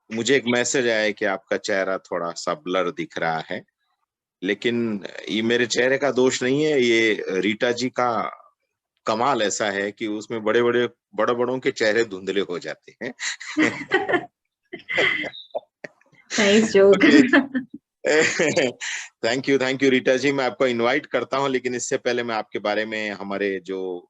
मुझे एक मैसेज आया है कि आपका चेहरा थोड़ा सा ब्लर दिख रहा है, लेकिन ये मेरे चेहरे का दोष नहीं है। ये रीटा जी का कमाल ऐसा है कि उसमें बड़े बड़ों के चेहरे धुंधले हो जाते हैं। Nice joke. Okay. Thank you Rita ji. मैं आपको इनवाइट करता हूं, लेकिन इससे पहले मैं आपके बारे में हमारे जो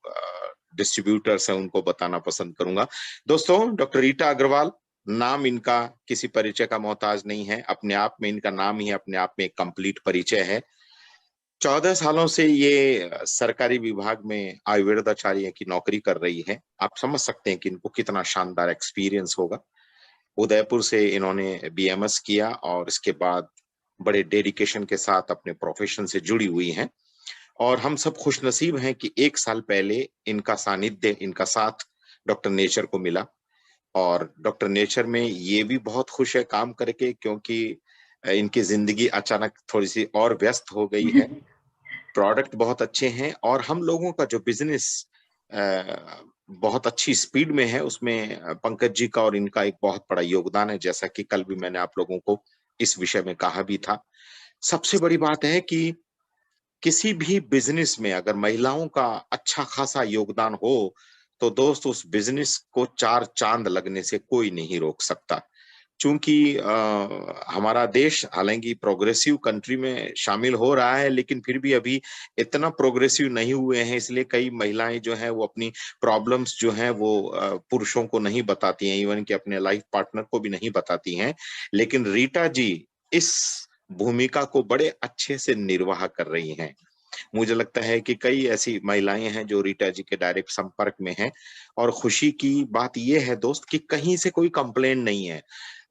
डिस्ट्रीब्यूटर्स हैं उनको बताना पसंद करूंगा। दोस्तों, डॉक्टर रीटा अग्रवाल, नाम इनका किसी परिचय का मोहताज नहीं है। अपने आप में इनका नाम ही अपने आप में एक कंप्लीट परिचय है। 14 सालों से ये सरकारी विभाग में आयुर्वेदाचार्य की नौकरी कर रही है। आप समझ सकते हैं कि इनको कितना शानदार एक्सपीरियंस होगा। उदयपुर से इन्होंने बीएमएस किया और इसके बाद बड़े डेडिकेशन के साथ अपने प्रोफेशन से जुड़ी हुई हैं। और हम सब खुशनसीब हैं कि 1 साल पहले इनका सानिध्य, इनका साथ डॉक्टर नेचर को मिला। और डॉक्टर नेचर में ये भी बहुत खुश है काम करके, क्योंकि इनकी जिंदगी अचानक थोड़ी सी और व्यस्त हो गई है। प्रोडक्ट बहुत अच्छे हैं और हम लोगों का जो बिजनेस बहुत अच्छी स्पीड में है, उसमें पंकज जी का और इनका एक बहुत बड़ा योगदान है, जैसा कि कल भी मैंने आप लोगों को इस विषय में कहा भी था। सबसे बड़ी बात है कि किसी भी बिजनेस में अगर महिलाओं का अच्छा खासा योगदान हो, तो दोस्त उस बिजनेस को 4 चांद लगने से कोई नहीं रोक सकता। चूंकि हमारा देश हालांकि प्रोग्रेसिव कंट्री में शामिल हो रहा है, लेकिन फिर भी अभी इतना प्रोग्रेसिव नहीं हुए हैं। इसलिए कई महिलाएं जो हैं वो अपनी प्रॉब्लम्स जो हैं वो पुरुषों को नहीं बताती हैं, इवन कि अपने लाइफ पार्टनर को भी नहीं बताती हैं। लेकिन रीटा जी इस भूमिका को बड़े अच्छे से निर्वाह कर रही हैं। मुझे लगता है कि कई ऐसी महिलाएं हैं जो रीटा जी के डायरेक्ट संपर्क में हैं। और खुशी की बात यह है दोस्त कि कहीं से कोई कंप्लेंट नहीं है।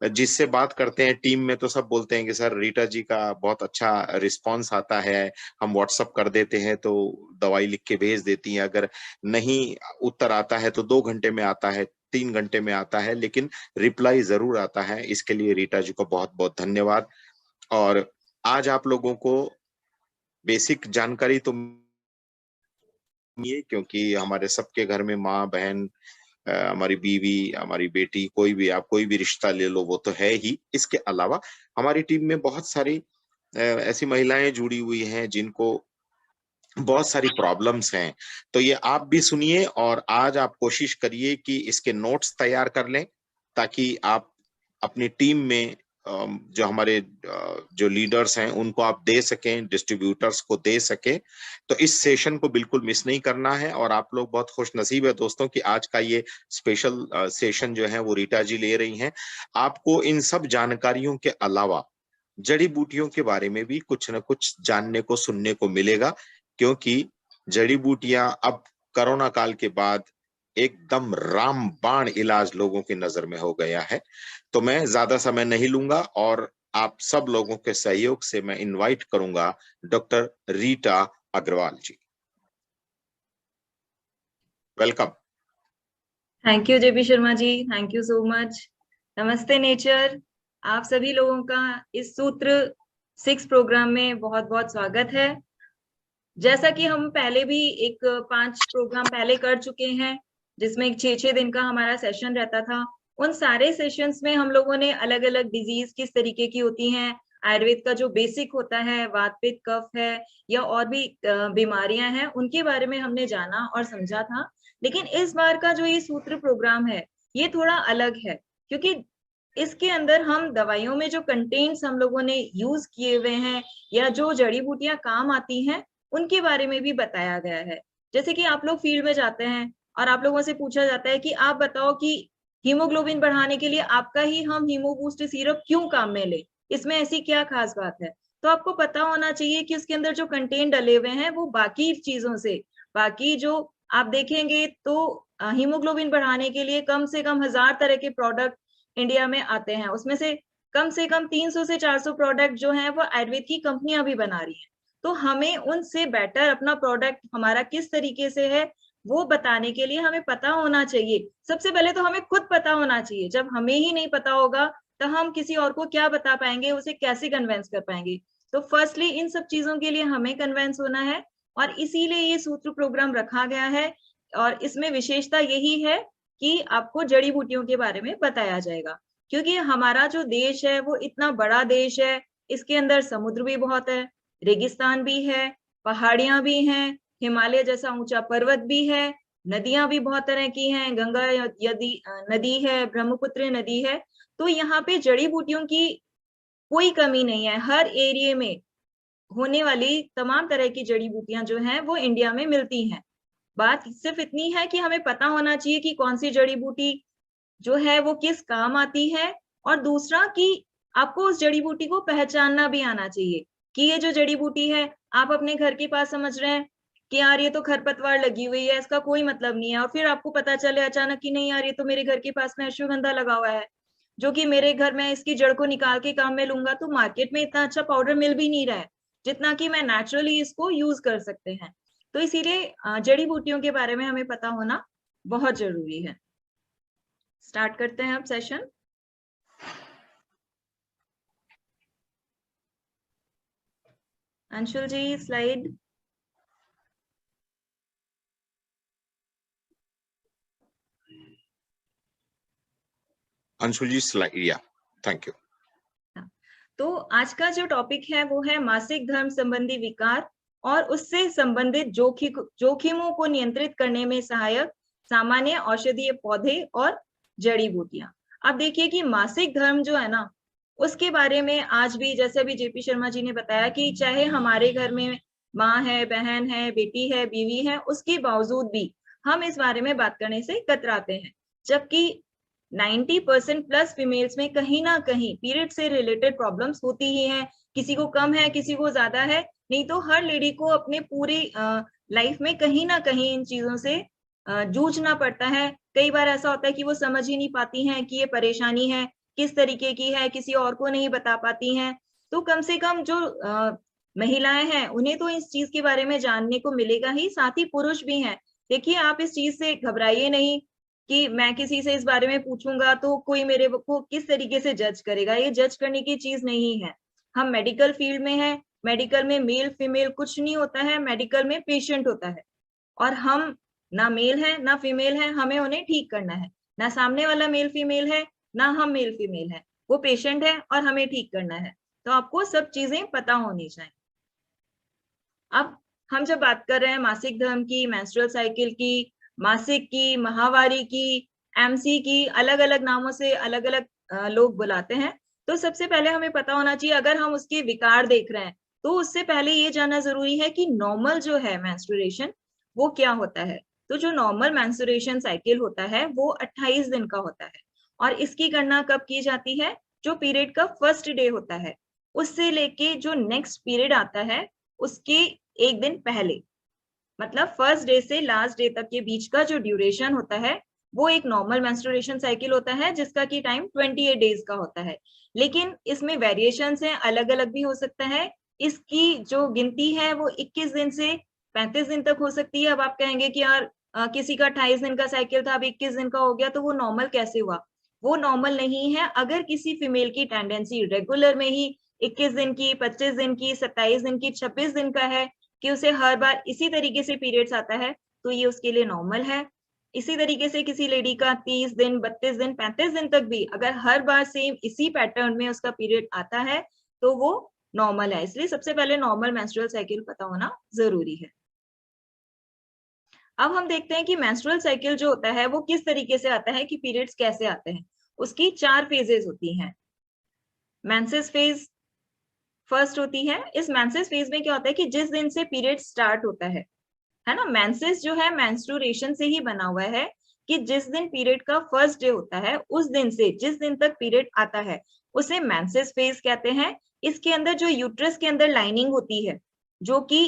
जिससे बात करते हैं टीम में तो सब बोलते हैं कि सर रीटा जी का बहुत अच्छा रिस्पांस आता है, हम व्हाट्सअप कर देते हैं तो दवाई लिख के भेज देती हैं। अगर नहीं उत्तर आता है तो 2 घंटे में आता है, 3 घंटे में आता है, लेकिन रिप्लाई जरूर आता है। इसके लिए रीटा जी को बहुत बहुत धन्यवाद। और आज आप लोगों को बेसिक जानकारी तो ये, क्योंकि हमारे सबके घर में माँ बहन, हमारी बीवी, हमारी बेटी, कोई भी, आप कोई भी रिश्ता ले लो वो तो है ही। इसके अलावा हमारी टीम में बहुत सारी ऐसी महिलाएं जुड़ी हुई हैं जिनको बहुत सारी प्रॉब्लम्स हैं। तो ये आप भी सुनिए और आज आप कोशिश करिए कि इसके नोट्स तैयार कर लें, ताकि आप अपनी टीम में जो हमारे जो लीडर्स हैं उनको आप दे सकें, डिस्ट्रीब्यूटर्स को दे सकें। तो इस सेशन को बिल्कुल मिस नहीं करना है। और आप लोग बहुत खुश नसीब है दोस्तों कि आज का ये स्पेशल सेशन जो है वो रीटा जी ले रही हैं। आपको इन सब जानकारियों के अलावा जड़ी बूटियों के बारे में भी कुछ न कुछ जानने को, सुनने को मिलेगा, क्योंकि जड़ी बूटियां अब कोरोना काल के बाद एकदम रामबाण इलाज लोगों की नजर में हो गया है। तो मैं ज्यादा समय नहीं लूंगा और आप सब लोगों के सहयोग से मैं इनवाइट करूंगा doctor Rita Agarwal ji. Welcome. Thank you JP Sharma ji, thank you so much. नमस्ते नेचर। आप सभी लोगों का इस सूत्र 6 प्रोग्राम में बहुत बहुत स्वागत है। जैसा कि हम पहले भी एक 5 प्रोग्राम पहले कर चुके हैं, जिसमें एक 6-6 दिन का हमारा सेशन रहता था। उन सारे सेशंस में हम लोगों ने अलग अलग डिजीज किस तरीके की होती हैं, आयुर्वेद का जो बेसिक होता है, वात पित्त कफ है या और भी बीमारियां हैं, उनके बारे में हमने जाना और समझा था। लेकिन इस बार का जो ये सूत्र प्रोग्राम है, ये थोड़ा अलग है, क्योंकि इसके अंदर हम दवाइयों में जो कंटेंट्स हम लोगों ने यूज किए हुए हैं या जो जड़ी बूटियां काम आती हैं, उनके बारे में भी बताया गया है। जैसे कि आप लोग फील्ड में जाते हैं और आप लोगों से पूछा जाता है कि आप बताओ कि हीमोग्लोबिन बढ़ाने के लिए आपका ही हम हीमो बूस्ट सिरप क्यों काम में ले, इसमें ऐसी क्या खास बात है। तो आपको पता होना चाहिए कि उसके अंदर जो कंटेंट डले हुए हैं वो बाकी चीजों से, बाकी जो आप देखेंगे तो हीमोग्लोबिन बढ़ाने के लिए कम से कम 1000 तरह के प्रोडक्ट इंडिया में आते हैं। उसमें से कम 300 से 400 प्रोडक्ट जो हैं वो आयुर्वेद की कंपनियां भी बना रही हैं। तो हमें उनसे बेटर अपना प्रोडक्ट हमारा किस तरीके से है वो बताने के लिए हमें पता होना चाहिए। सबसे पहले तो हमें खुद पता होना चाहिए। जब हमें ही नहीं पता होगा तो हम किसी और को क्या बता पाएंगे, उसे कैसे कन्विंस कर पाएंगे। तो फर्स्टली इन सब चीजों के लिए हमें कन्विंस होना है और इसीलिए ये सूत्र प्रोग्राम रखा गया है। और इसमें विशेषता यही है कि आपको जड़ी बूटियों के बारे में बताया जाएगा। क्योंकि हमारा जो देश है वो इतना बड़ा देश है, इसके अंदर समुद्र भी बहुत है, रेगिस्तान भी है, पहाड़ियां भी हैं, हिमालय जैसा ऊंचा पर्वत भी है, नदियां भी बहुत तरह की हैं, गंगा नदी है, ब्रह्मपुत्र नदी है। तो यहाँ पे जड़ी बूटियों की कोई कमी नहीं है। हर एरिया में होने वाली तमाम तरह की जड़ी बूटियां जो हैं वो इंडिया में मिलती हैं। बात सिर्फ इतनी है कि हमें पता होना चाहिए कि कौन सी जड़ी बूटी जो है वो किस काम आती है, और दूसरा कि आपको उस जड़ी बूटी को पहचानना भी आना चाहिए कि ये जो जड़ी बूटी है आप अपने घर के पास समझ रहे हैं कि यार ये तो खरपतवार लगी हुई है, इसका कोई मतलब नहीं है, और फिर आपको पता चले अचानक कि नहीं यार ये तो मेरे घर के पास में अश्वगंधा लगा हुआ है, जो कि मेरे घर में इसकी जड़ को निकाल के काम में लूंगा तो मार्केट में इतना अच्छा पाउडर मिल भी नहीं रहा है जितना कि मैं नेचुरली इसको यूज कर सकते हैं। तो इसीलिए जड़ी बूटियों के बारे में हमें पता होना बहुत जरूरी है। स्टार्ट करते हैं अब सेशन। अंशुल जी स्लाइड। अंशुल जी स्लाइड, या थैंक यू। तो आज का जो टॉपिक है वो है मासिक धर्म संबंधी विकार और उससे संबंधित जोखिमों को नियंत्रित करने में सहायक सामान्य औषधीय पौधे और जड़ी बूटियां। अब देखिए कि मासिक धर्म जो है ना, उसके बारे में आज भी, जैसे अभी जेपी शर्मा जी ने बताया कि चाहे हमारे घर में माँ है, बहन है, बेटी है, बीवी है, उसके बावजूद भी हम इस बारे में बात करने से कतराते हैं, जबकि 90% प्लस फीमेल्स में कहीं ना कहीं पीरियड से रिलेटेड प्रॉब्लम्स होती ही हैं। किसी को कम है, किसी को ज्यादा है, नहीं तो हर लेडी को अपने पूरी लाइफ में कहीं ना कहीं इन चीजों से जूझना पड़ता है। कई बार ऐसा होता है कि वो समझ ही नहीं पाती हैं कि ये परेशानी है किस तरीके की है, किसी और को नहीं बता पाती हैं। तो कम से कम जो महिलाएं हैं उन्हें तो इस चीज के बारे में जानने को मिलेगा ही, साथ ही पुरुष भी हैं। देखिए आप इस चीज से घबराइए नहीं कि मैं किसी से इस बारे में पूछूंगा तो कोई मेरे को किस तरीके से जज करेगा, ये जज करने की चीज नहीं है। हम मेडिकल फील्ड में हैं, मेडिकल में मेल फीमेल कुछ नहीं होता है, मेडिकल में पेशेंट होता है, और हम ना मेल है ना फीमेल है, हमें उन्हें ठीक करना है। ना सामने वाला मेल फीमेल है ना हम मेल फीमेल है, वो पेशेंट है और हमें ठीक करना है। तो आपको सब चीजें पता होनी चाहिए। अब हम जब बात कर रहे हैं मासिक धर्म की, मेंस्ट्रुअल साइकिल की, मासिक की, माहवारी की, एमसी की, अलग अलग नामों से अलग अलग लोग बुलाते हैं। तो सबसे पहले हमें पता होना चाहिए, अगर हम उसके विकार देख रहे हैं तो उससे पहले ये जानना जरूरी है कि नॉर्मल जो है मेंस्ट्रुएशन वो क्या होता है। तो जो नॉर्मल मेंस्ट्रुएशन साइकिल होता है वो 28 दिन का होता है, और इसकी गणना कब की जाती है, जो पीरियड का फर्स्ट डे होता है उससे लेके जो नेक्स्ट पीरियड आता है उसके एक दिन पहले, मतलब फर्स्ट डे से लास्ट डे तक के बीच का जो ड्यूरेशन होता है वो एक नॉर्मल मेंस्ट्रुएशन साइकिल होता है, जिसका की टाइम 28 डेज का होता है। लेकिन इसमें वेरिएशंस हैं, अलग अलग भी हो सकता है। इसकी जो गिनती है वो 21 दिन से 35 दिन तक हो सकती है। अब आप कहेंगे कि यार किसी का 28 दिन का साइकिल था, अब 21 दिन का हो गया, तो वो नॉर्मल कैसे हुआ? वो नॉर्मल नहीं है। अगर किसी फीमेल की टेंडेंसी रेगुलर में ही 21 दिन की, 25 दिन की, 27 दिन की, 26 दिन का है कि उसे हर बार इसी तरीके से पीरियड्स आता है, तो ये उसके लिए नॉर्मल है। इसी तरीके से किसी लेडी का 30 दिन, 32 दिन, 35 दिन तक भी अगर हर बार सेम इसी पैटर्न में उसका पीरियड आता है तो वो नॉर्मल है। इसलिए सबसे पहले नॉर्मल मेंस्ट्रुअल साइकिल पता होना जरूरी है। अब हम देखते हैं कि मेंस्ट्रुअल साइकिल जो होता है वो किस तरीके से आता है, कि पीरियड्स कैसे आते हैं। उसकी 4 फेजेस होती हैं। मेंसेस फेज फर्स्ट होती है। इस मेंसेस फेज में क्या होता है कि जिस दिन से पीरियड स्टार्ट होता है ना, मेंसेस जो है मेंस्ट्रुएशन से ही बना हुआ है, कि जिस दिन पीरियड का फर्स्ट डे होता है उस दिन से जिस दिन तक पीरियड आता है उसे मेंसेस फेज कहते हैं। इसके अंदर जो यूट्रस के अंदर लाइनिंग होती है, जो कि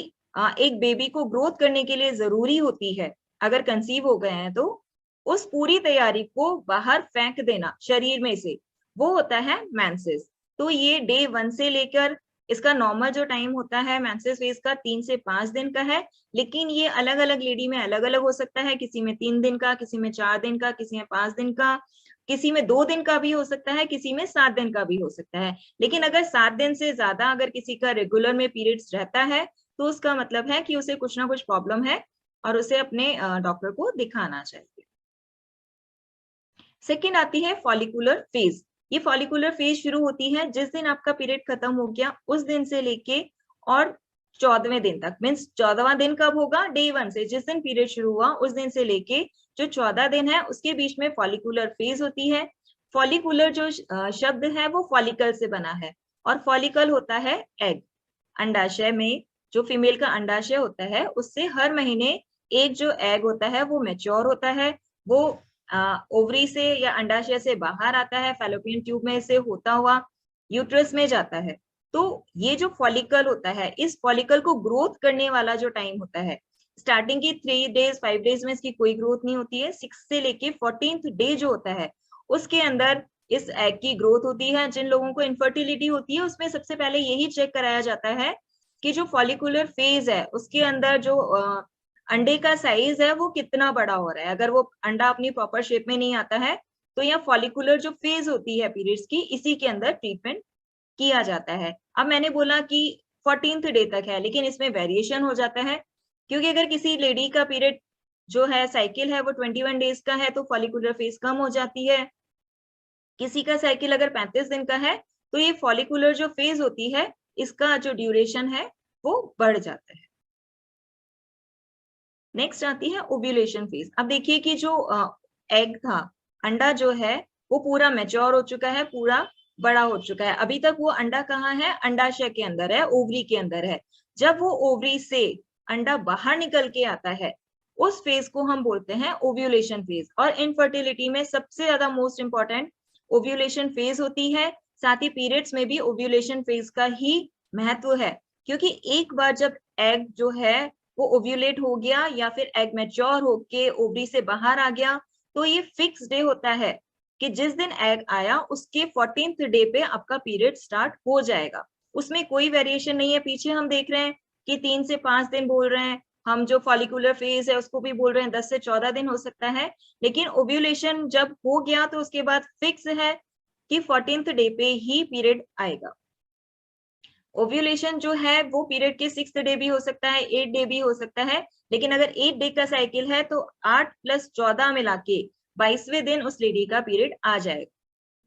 एक बेबी को ग्रोथ करने के लिए जरूरी होती है, अगर कंसीव हो गए हैं तो उस पूरी तैयारी को बाहर फेंक देना शरीर में से, वो होता है मेंसेस। तो ये डे 1 से लेकर इसका नॉर्मल जो टाइम होता है मेंसेस फेज का 3 से 5 दिन का है, लेकिन ये अलग अलग लेडी में अलग अलग हो सकता है। किसी में 3 दिन का, किसी में 4 दिन का, किसी में 5 दिन का, किसी में 2 दिन का भी हो सकता है, किसी में 7 दिन का भी हो सकता है। लेकिन अगर 7 दिन से ज्यादा अगर किसी का रेगुलर में पीरियड्स रहता है तो उसका मतलब है कि उसे कुछ ना कुछ प्रॉब्लम है और उसे अपने डॉक्टर को दिखाना चाहिए। सेकेंड आती है फॉलिकुलर फेज। ये फॉलिकुलर फेज शुरू होती है जिस दिन आपका पीरियड खत्म हो गया उस दिन से लेके और 14वें दिन तक। मीन्स 14वां दिन कब होगा? डे 1 से, जिस दिन पीरियड शुरू हुआ उस दिन से लेके जो 14 दिन है उसके बीच में फॉलिकुलर फेज होती है। फॉलिकुलर जो शब्द है वो फॉलिकल से बना है और फॉलिकल होता है एग। अंडाशय में जो फीमेल का अंडाशय होता है उससे हर महीने एक जो एग होता है वो मैच्योर होता है, वो ओवरी से या अंडाशय से बाहर आता है, फैलोपियन ट्यूब में से होता हुआ यूट्रस में जाता है। तो ये जो फॉलिकल होता है, इस फॉलिकल को ग्रोथ करने वाला जो टाइम होता है, स्टार्टिंग की 3 डेज 5 डेज में इसकी कोई ग्रोथ नहीं होती है, 6 से लेके 14th डे जो होता है उसके अंदर इस एग की ग्रोथ होती है। जिन लोगों को इनफर्टिलिटी होती है उसमें सबसे पहले यही चेक कराया जाता है कि जो फॉलिकुलर फेज है उसके अंदर जो अंडे का साइज है वो कितना बड़ा हो रहा है। अगर वो अंडा अपनी प्रॉपर शेप में नहीं आता है तो यह फॉलिकुलर जो फेज होती है पीरियड्स की, इसी के अंदर ट्रीटमेंट किया जाता है। अब मैंने बोला कि 14th डे तक है, लेकिन इसमें वेरिएशन हो जाता है क्योंकि अगर किसी लेडी का पीरियड जो है साइकिल है वो 21 डेज का है तो फॉलिकुलर फेज कम हो जाती है। किसी का साइकिल अगर 35 दिन का है तो ये फॉलिकुलर जो फेज होती है इसका जो ड्यूरेशन है वो बढ़ जाता है। नेक्स्ट आती है ओव्यूलेशन फेज। अब देखिए कि जो एग था, अंडा जो है वो पूरा मैच्योर हो चुका है, पूरा बड़ा हो चुका है। अभी तक वो अंडा कहाँ है? अंडाशय के अंदर है, ओवरी के अंदर है। जब वो ओवरी से अंडा बाहर निकल के आता है उस फेज को हम बोलते हैं ओव्यूलेशन फेज। और इनफर्टिलिटी में सबसे ज्यादा मोस्ट इंपॉर्टेंट ओव्यूलेशन फेज होती है। साथ ही पीरियड्स में भी ओव्यूलेशन फेज का ही महत्व है, क्योंकि एक बार जब एग जो है वो ओव्यूलेट हो गया या फिर एग मैच्योर होके ओवरी से बाहर आ गया तो ये फिक्स डे होता है कि जिस दिन एग आया उसके 14th डे पे आपका पीरियड स्टार्ट हो जाएगा। उसमें कोई वेरिएशन नहीं है। पीछे हम देख रहे हैं कि 3 से 5 दिन बोल रहे हैं, हम जो फॉलिकुलर फेज है उसको भी बोल रहे हैं 10 से 14 दिन हो सकता है, लेकिन ओव्यूलेशन जब हो गया तो उसके बाद फिक्स है कि 14th डे पे ही पीरियड आएगा। ओव्यूलेशन जो है वो पीरियड के 6th डे भी हो सकता है, 8 डे भी हो सकता है, लेकिन अगर 8 डे का साइकिल है तो 8 + 14 मिला के 22वें दिन उस लेडी का पीरियड आ जाएगा।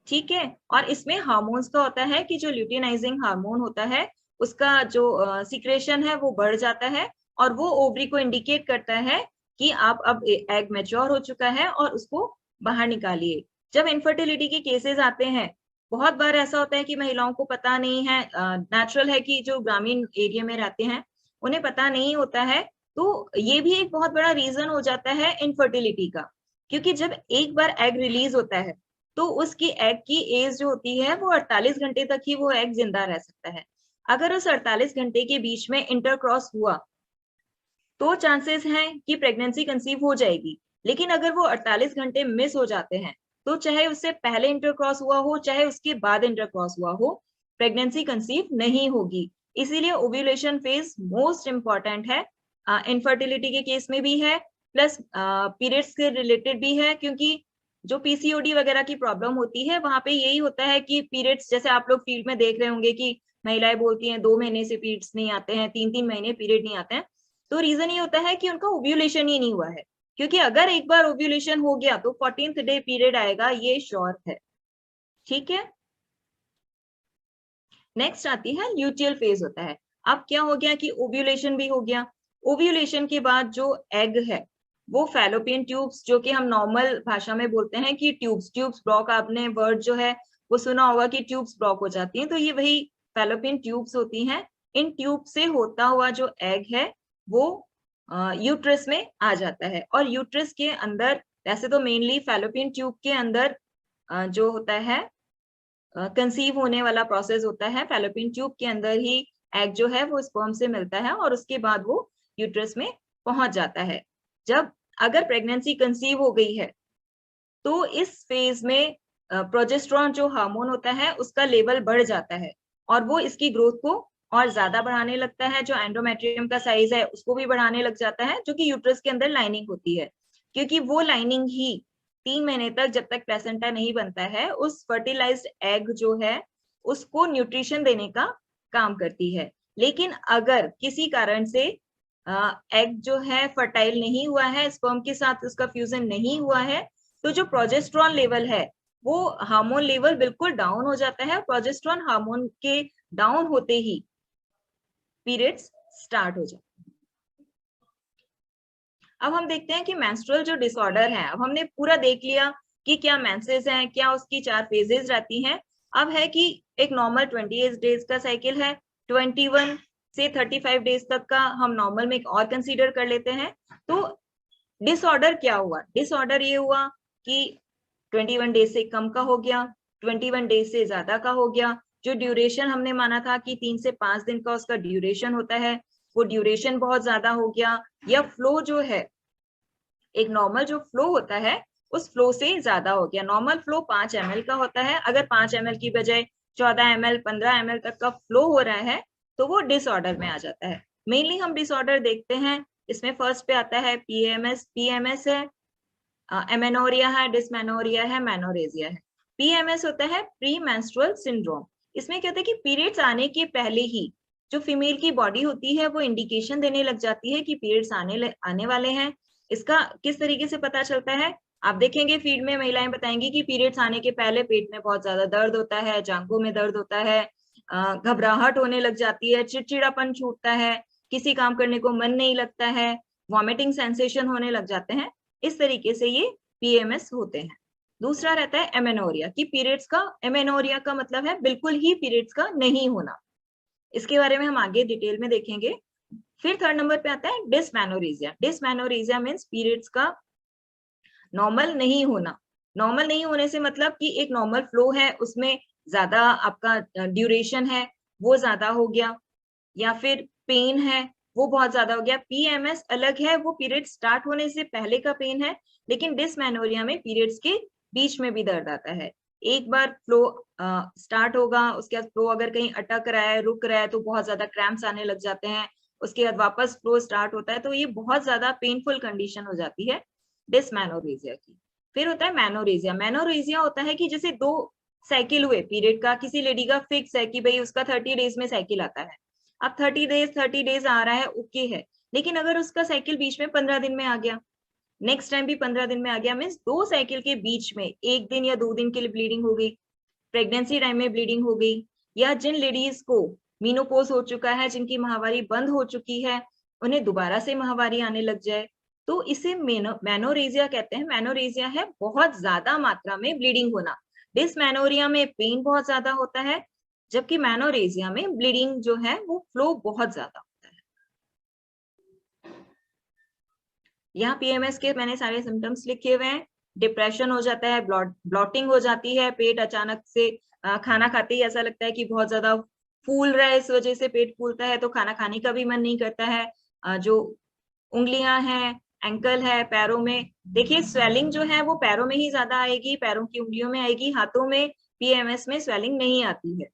ठीक है। और इसमें हार्मोन्स का होता है कि जो ल्यूटिनाइजिंग हार्मोन होता है उसका जो सीक्रेशन है वो बढ़ जाता है और वो ओवरी को इंडिकेट करता है कि आप अब एग मैच्योर हो चुका है और उसको बाहर निकालिए। जब इनफर्टिलिटी के केसेस आते हैं, बहुत बार ऐसा होता है कि महिलाओं को पता नहीं है, नेचुरल है कि जो ग्रामीण एरिया में रहते हैं उन्हें पता नहीं होता है, तो ये भी एक बहुत बड़ा रीजन हो जाता है इनफर्टिलिटी का। क्योंकि जब एक बार एग रिलीज होता है तो उसकी एग की एज जो होती है वो 48 घंटे तक ही वो एग जिंदा रह सकता है। अगर उस 48 घंटे के बीच में इंटरक्रॉस हुआ तो चांसेस हैं कि प्रेगनेंसी कंसीव हो जाएगी। लेकिन अगर वो 48 घंटे मिस हो जाते हैं तो चाहे उससे पहले इंटरक्रॉस हुआ हो चाहे उसके बाद इंटरक्रॉस हुआ हो, प्रेगनेंसी कंसीव नहीं होगी। इसीलिए ओव्यूलेशन फेज मोस्ट इंपॉर्टेंट है, इनफर्टिलिटी के केस में भी है, प्लस पीरियड्स के रिलेटेड भी है, क्योंकि जो पीसीओडी वगैरह की प्रॉब्लम होती है वहां पे यही होता है कि पीरियड्स, जैसे आप लोग फील्ड में देख रहे होंगे कि महिलाएं बोलती हैं 2 महीने से पीरियड्स नहीं आते हैं, 3-3 महीने पीरियड नहीं आते हैं, तो रीजन ये होता है कि उनका ओव्यूलेशन ही नहीं हुआ है। क्योंकि अगर एक बार ओव्यूलेशन हो गया तो 14th डे पीरियड आएगा, ये श्योर है। ठीक है। नेक्स्ट आती है ल्यूटियल फेज होता है। अब क्या हो गया कि ओव्यूलेशन भी हो गया, ओव्यूलेशन के बाद जो एग है वो फैलोपियन ट्यूब्स, जो कि हम नॉर्मल भाषा में बोलते हैं कि ट्यूब्स ब्लॉक, आपने वर्ड जो है वो सुना होगा कि ट्यूब्स ब्लॉक हो जाती हैं, तो ये वही फैलोपियन ट्यूब्स होती हैं। इन ट्यूब से होता हुआ जो एग है वो यूट्रस में आ जाता है और यूट्रस के अंदर, वैसे तो मेनली फैलोपियन ट्यूब के अंदर जो होता है कंसीव होने वाला प्रोसेस होता है, फैलोपियन ट्यूब के अंदर ही एग जो है वो स्पर्म से मिलता है और उसके बाद वो यूट्रस में पहुंच जाता है। जब अगर प्रेगनेंसी कंसीव हो गई है तो इस फेज में प्रोजेस्टेरॉन जो हार्मोन होता है उसका लेवल बढ़ जाता है और वो इसकी ग्रोथ को और ज्यादा बढ़ाने लगता है। जो एंडोमेट्रियम का साइज है उसको भी बढ़ाने लग जाता है, जो कि यूट्रस के अंदर लाइनिंग होती है, क्योंकि वो लाइनिंग ही 3 महीने तक, जब तक प्लेसेंटा नहीं बनता है, उस फर्टिलाइज्ड एग जो है उसको न्यूट्रिशन देने का काम करती है। लेकिन अगर किसी कारण से एग जो है फर्टाइल नहीं हुआ है, स्पर्म के साथ उसका फ्यूजन नहीं हुआ है, तो जो प्रोजेस्टेरॉन लेवल है वो हार्मोन लेवल बिल्कुल डाउन हो जाता है। प्रोजेस्टेरोन हार्मोन के डाउन होते ही पीरियड्स स्टार्ट हो जाते हैं। अब हम देखते हैं कि मेंस्ट्रुअल जो डिसऑर्डर है, अब हमने पूरा देख लिया कि क्या मेंसेस हैं, क्या उसकी 4 फेजेस रहती हैं। अब है कि एक नॉर्मल 28 डेज का साइकिल है, 21 से 35 डेज तक का हम नॉर्मल में और कंसीडर कर लेते हैं। तो डिसऑर्डर क्या हुआ? डिसऑर्डर ये हुआ कि 21 डेज से कम का हो गया, 21 डेज से ज्यादा का हो गया। जो ड्यूरेशन हमने माना था कि 3 से 5 दिन का उसका ड्यूरेशन होता है, वो ड्यूरेशन बहुत ज्यादा हो गया, या फ्लो जो है, एक नॉर्मल जो फ्लो होता है उस फ्लो से ज्यादा हो गया। नॉर्मल फ्लो 5 ml का होता है, अगर 5 ml की बजाय 14 ml 15 ml तक का फ्लो हो रहा है तो वो डिसऑर्डर में आ जाता है। मेनली हम डिसऑर्डर देखते हैं, इसमें फर्स्ट पे आता है पीएमएस है, एमेनोरिया है, डिसमेनोरिया है, मेनोरेजिया है। पीएमएस होता है प्री मेंस्ट्रुअल सिंड्रोम। इसमें क्या होता है कि पीरियड्स आने के पहले ही जो फीमेल की बॉडी होती है वो इंडिकेशन देने लग जाती है कि पीरियड्स आने वाले हैं। इसका किस तरीके से पता चलता है? आप देखेंगे फील्ड में महिलाएं बताएंगी कि पीरियड्स आने के पहले पेट में बहुत ज्यादा दर्द होता है, जांघों में दर्द होता है, घबराहट होने लग जाती है, चिड़चिड़ापन छूटता है, किसी काम करने को मन नहीं लगता है, वॉमिटिंग सेंसेशन होने लग जाते हैं। इस तरीके से ये पीएमएस होते हैं। दूसरा रहता है एमेनोरिया, कि पीरियड्स का, एमेनोरिया का मतलब है बिल्कुल ही पीरियड्स का नहीं होना। इसके बारे में हम आगे डिटेल में देखेंगे। फिर थर्ड नंबर पे आता है डिसमेनोरेजिया। डिसमेनोरेजिया मीन्स पीरियड्स का नॉर्मल नहीं होना। नॉर्मल नहीं होने से मतलब कि एक नॉर्मल फ्लो है, उसमें ज्यादा आपका ड्यूरेशन है वो ज्यादा हो गया, या फिर पेन है वो बहुत ज्यादा हो गया। पीएमएस अलग है, वो पीरियड स्टार्ट होने से पहले का पेन है, लेकिन डिसमेनोरिया में पीरियड्स के बीच में भी दर्द आता है। एक बार फ्लो स्टार्ट होगा, उसके बाद फ्लो अगर कहीं अटक रहा है, रुक रहा है, तो बहुत ज्यादा क्रैम्प्स आने लग जाते हैं। उसके बाद वापस फ्लो स्टार्ट होता है, तो ये बहुत ज्यादा पेनफुल कंडीशन हो जाती है डिसमेनोरेजिया की। फिर होता है मेनोरेजिया। मेनोरेजिया होता है कि जैसे 2 साइकिल हुए पीरियड का, किसी लेडी का फिक्स है कि भाई उसका 30 डेज में साइकिल आता है, अब 30 डेज आ रहा है, ओके है। लेकिन अगर उसका साइकिल बीच में 15 दिन में आ गया, नेक्स्ट टाइम भी 15 दिन में आ गया, मीन्स 2 साइकिल के बीच में 1 दिन या 2 दिन के लिए ब्लीडिंग हो गई, प्रेगनेंसी टाइम में ब्लीडिंग हो गई, या जिन लेडीज को मीनोपॉज हो चुका है, जिनकी माहवारी बंद हो चुकी है, उन्हें दोबारा से माहवारी आने लग जाए, तो इसे मेनोरेजिया कहते हैं। मेनोरेजिया है बहुत ज्यादा मात्रा में ब्लीडिंग होना। डिसमेनोरिया में पेन बहुत ज्यादा होता है, जबकि मेनोरेजिया में ब्लीडिंग जो है वो फ्लो बहुत ज्यादा होता है। यहाँ पीएमएस के मैंने सारे सिम्टम्स लिखे हुए हैं। डिप्रेशन हो जाता है, ब्लॉटिंग हो जाती है, पेट अचानक से खाना खाते ही ऐसा लगता है कि बहुत ज्यादा फूल रहा है, इस वजह से पेट फूलता है तो खाना खाने का भी मन नहीं करता है। जो उंगलियां हैं, एंकल है, पैरों में, देखिए स्वेलिंग जो है वो पैरों में ही ज्यादा आएगी, पैरों की उंगलियों में आएगी, हाथों में पीएमएस में स्वेलिंग नहीं आती है।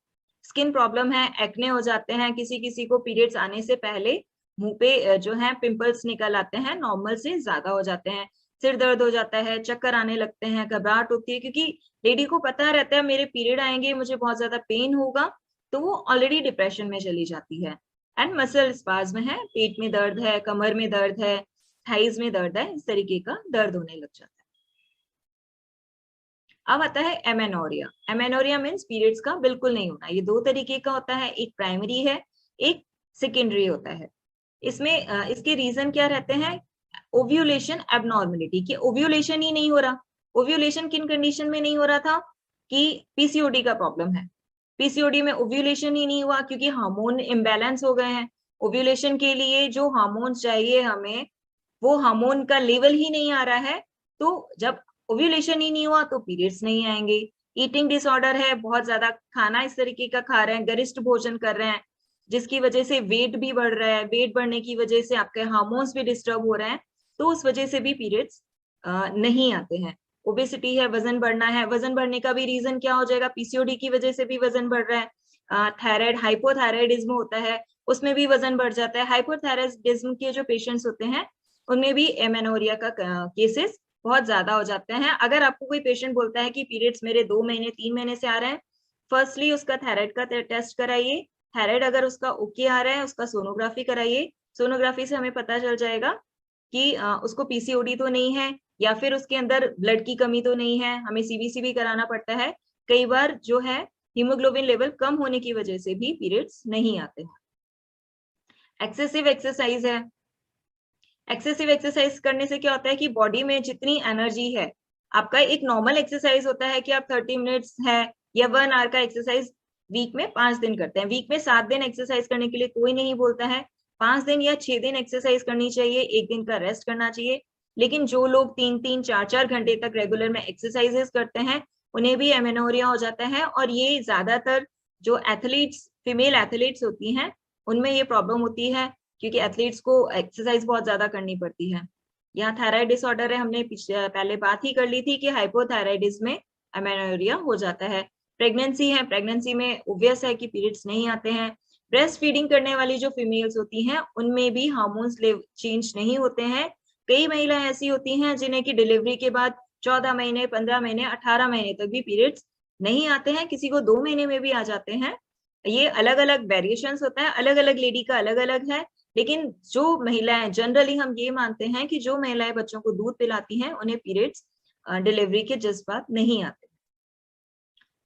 स्किन प्रॉब्लम है, एक्ने हो जाते हैं, किसी किसी को पीरियड्स आने से पहले मुंह पे जो है पिंपल्स निकल आते हैं, नॉर्मल से ज्यादा हो जाते हैं, सिर दर्द हो जाता है, चक्कर आने लगते हैं, घबराहट होती है, क्योंकि लेडी को पता रहता है मेरे पीरियड आएंगे, मुझे बहुत ज्यादा पेन होगा, तो वो ऑलरेडी डिप्रेशन में चली जाती है। एंड मसल स्पाज्म है, पेट में दर्द है, कमर में दर्द है, थाइज में दर्द है, इस तरीके का दर्द होने लग जाता है। अब आता है एमेनोरिया। एमेनोरिया मीन्स पीरियड्स का बिल्कुल नहीं होना। ये 2 तरीके का होता है, एक प्राइमरी है, एक सेकेंडरी होता है। इसमें इसके रीजन क्या रहते हैं? ओव्यूलेशन एबनॉर्मलिटी, कि ओव्यूलेशन ही नहीं हो रहा। ओव्यूलेशन किन कंडीशन में नहीं हो रहा था? कि पीसीओडी का प्रॉब्लम है, पीसीओडी में ओव्यूलेशन ही नहीं हुआ क्योंकि हार्मोन इम्बैलेंस हो गए हैं। ओव्यूलेशन के लिए जो हार्मोन चाहिए हमें, वो हार्मोन का लेवल ही नहीं आ रहा है, तो जब ओव्यूलेशन ही नहीं हुआ तो पीरियड्स नहीं आएंगे। ईटिंग डिसऑर्डर है, बहुत ज्यादा खाना इस तरीके का खा रहे हैं, गरिष्ठ भोजन कर रहे हैं, जिसकी वजह से वेट भी बढ़ रहा है, वेट बढ़ने की वजह से आपके हार्मोन्स भी डिस्टर्ब हो रहे हैं, तो उस वजह से भी पीरियड्स नहीं आते हैं। ओबेसिटी है, वजन बढ़ना है, वजन बढ़ने का भी रीजन क्या हो जाएगा? पीसीओडी की वजह से भी वजन बढ़ रहा है। थायराइड, हाइपोथायराइडिज्म होता है, उसमें भी वजन बढ़ जाता है। हाइपोथायराइडिज्म के जो पेशेंट्स होते हैं उनमें भी एमेनोरिया का केसेस बहुत ज्यादा हो जाते हैं। अगर आपको कोई पेशेंट बोलता है कि पीरियड्स मेरे 2 महीने 3 महीने से आ रहे हैं, फर्स्टली उसका थायराइड का टेस्ट कराइए। थायराइड अगर उसका ओके आ रहा है, उसका सोनोग्राफी कराइए। सोनोग्राफी से हमें पता चल जाएगा कि उसको पीसीओडी तो नहीं है, या फिर उसके अंदर ब्लड की कमी तो नहीं है, हमें सीबीसी भी कराना पड़ता है। कई बार जो है हीमोग्लोबिन लेवल कम होने की वजह से भी पीरियड्स नहीं आते हैं। एक्सेसिव एक्सरसाइज है। एक्सेसिव एक्सरसाइज करने से क्या होता है कि बॉडी में जितनी एनर्जी है, आपका एक नॉर्मल एक्सरसाइज होता है कि आप 30 मिनट्स है या 1 आवर का एक्सरसाइज वीक में 5 दिन करते हैं। वीक में 7 दिन एक्सरसाइज करने के लिए कोई नहीं बोलता है, 5 दिन या 6 दिन एक्सरसाइज करनी चाहिए, 1 दिन का रेस्ट करना चाहिए। लेकिन जो लोग 3-3, 4-4 घंटे तक रेगुलर में एक्सरसाइजेस करते हैं, उन्हें भी एमेनोरिया हो जाता है। और ये ज्यादातर जो एथलीट्स, फीमेल एथलीट्स होती हैं, उनमें ये प्रॉब्लम होती है, क्योंकि एथलीट्स को एक्सरसाइज बहुत ज्यादा करनी पड़ती है। यहाँ थायराइड डिसऑर्डर है, हमने पहले बात ही कर ली थी कि हाइपोथायराइडिज्म में अमेनोरिया हो जाता है। प्रेगनेंसी है, प्रेगनेंसी में ओब्वियस है कि पीरियड्स नहीं आते हैं। ब्रेस्ट फीडिंग करने वाली जो फीमेल्स होती हैं, उनमें भी हार्मोन्स चेंज नहीं होते हैं। कई महिलाएं ऐसी होती हैं जिन्हें की डिलीवरी के बाद 14 महीने, 15 महीने, 18 महीने तक भी पीरियड्स नहीं आते हैं, किसी को 2 महीने में भी आ जाते हैं। ये अलग अलग वेरिएशंस होता है, अलग अलग लेडी का अलग अलग है। लेकिन जो महिलाएं, जनरली हम ये मानते हैं कि जो महिलाएं बच्चों को दूध पिलाती हैं, उन्हें पीरियड्स डिलीवरी के जस्ट बाद नहीं आते।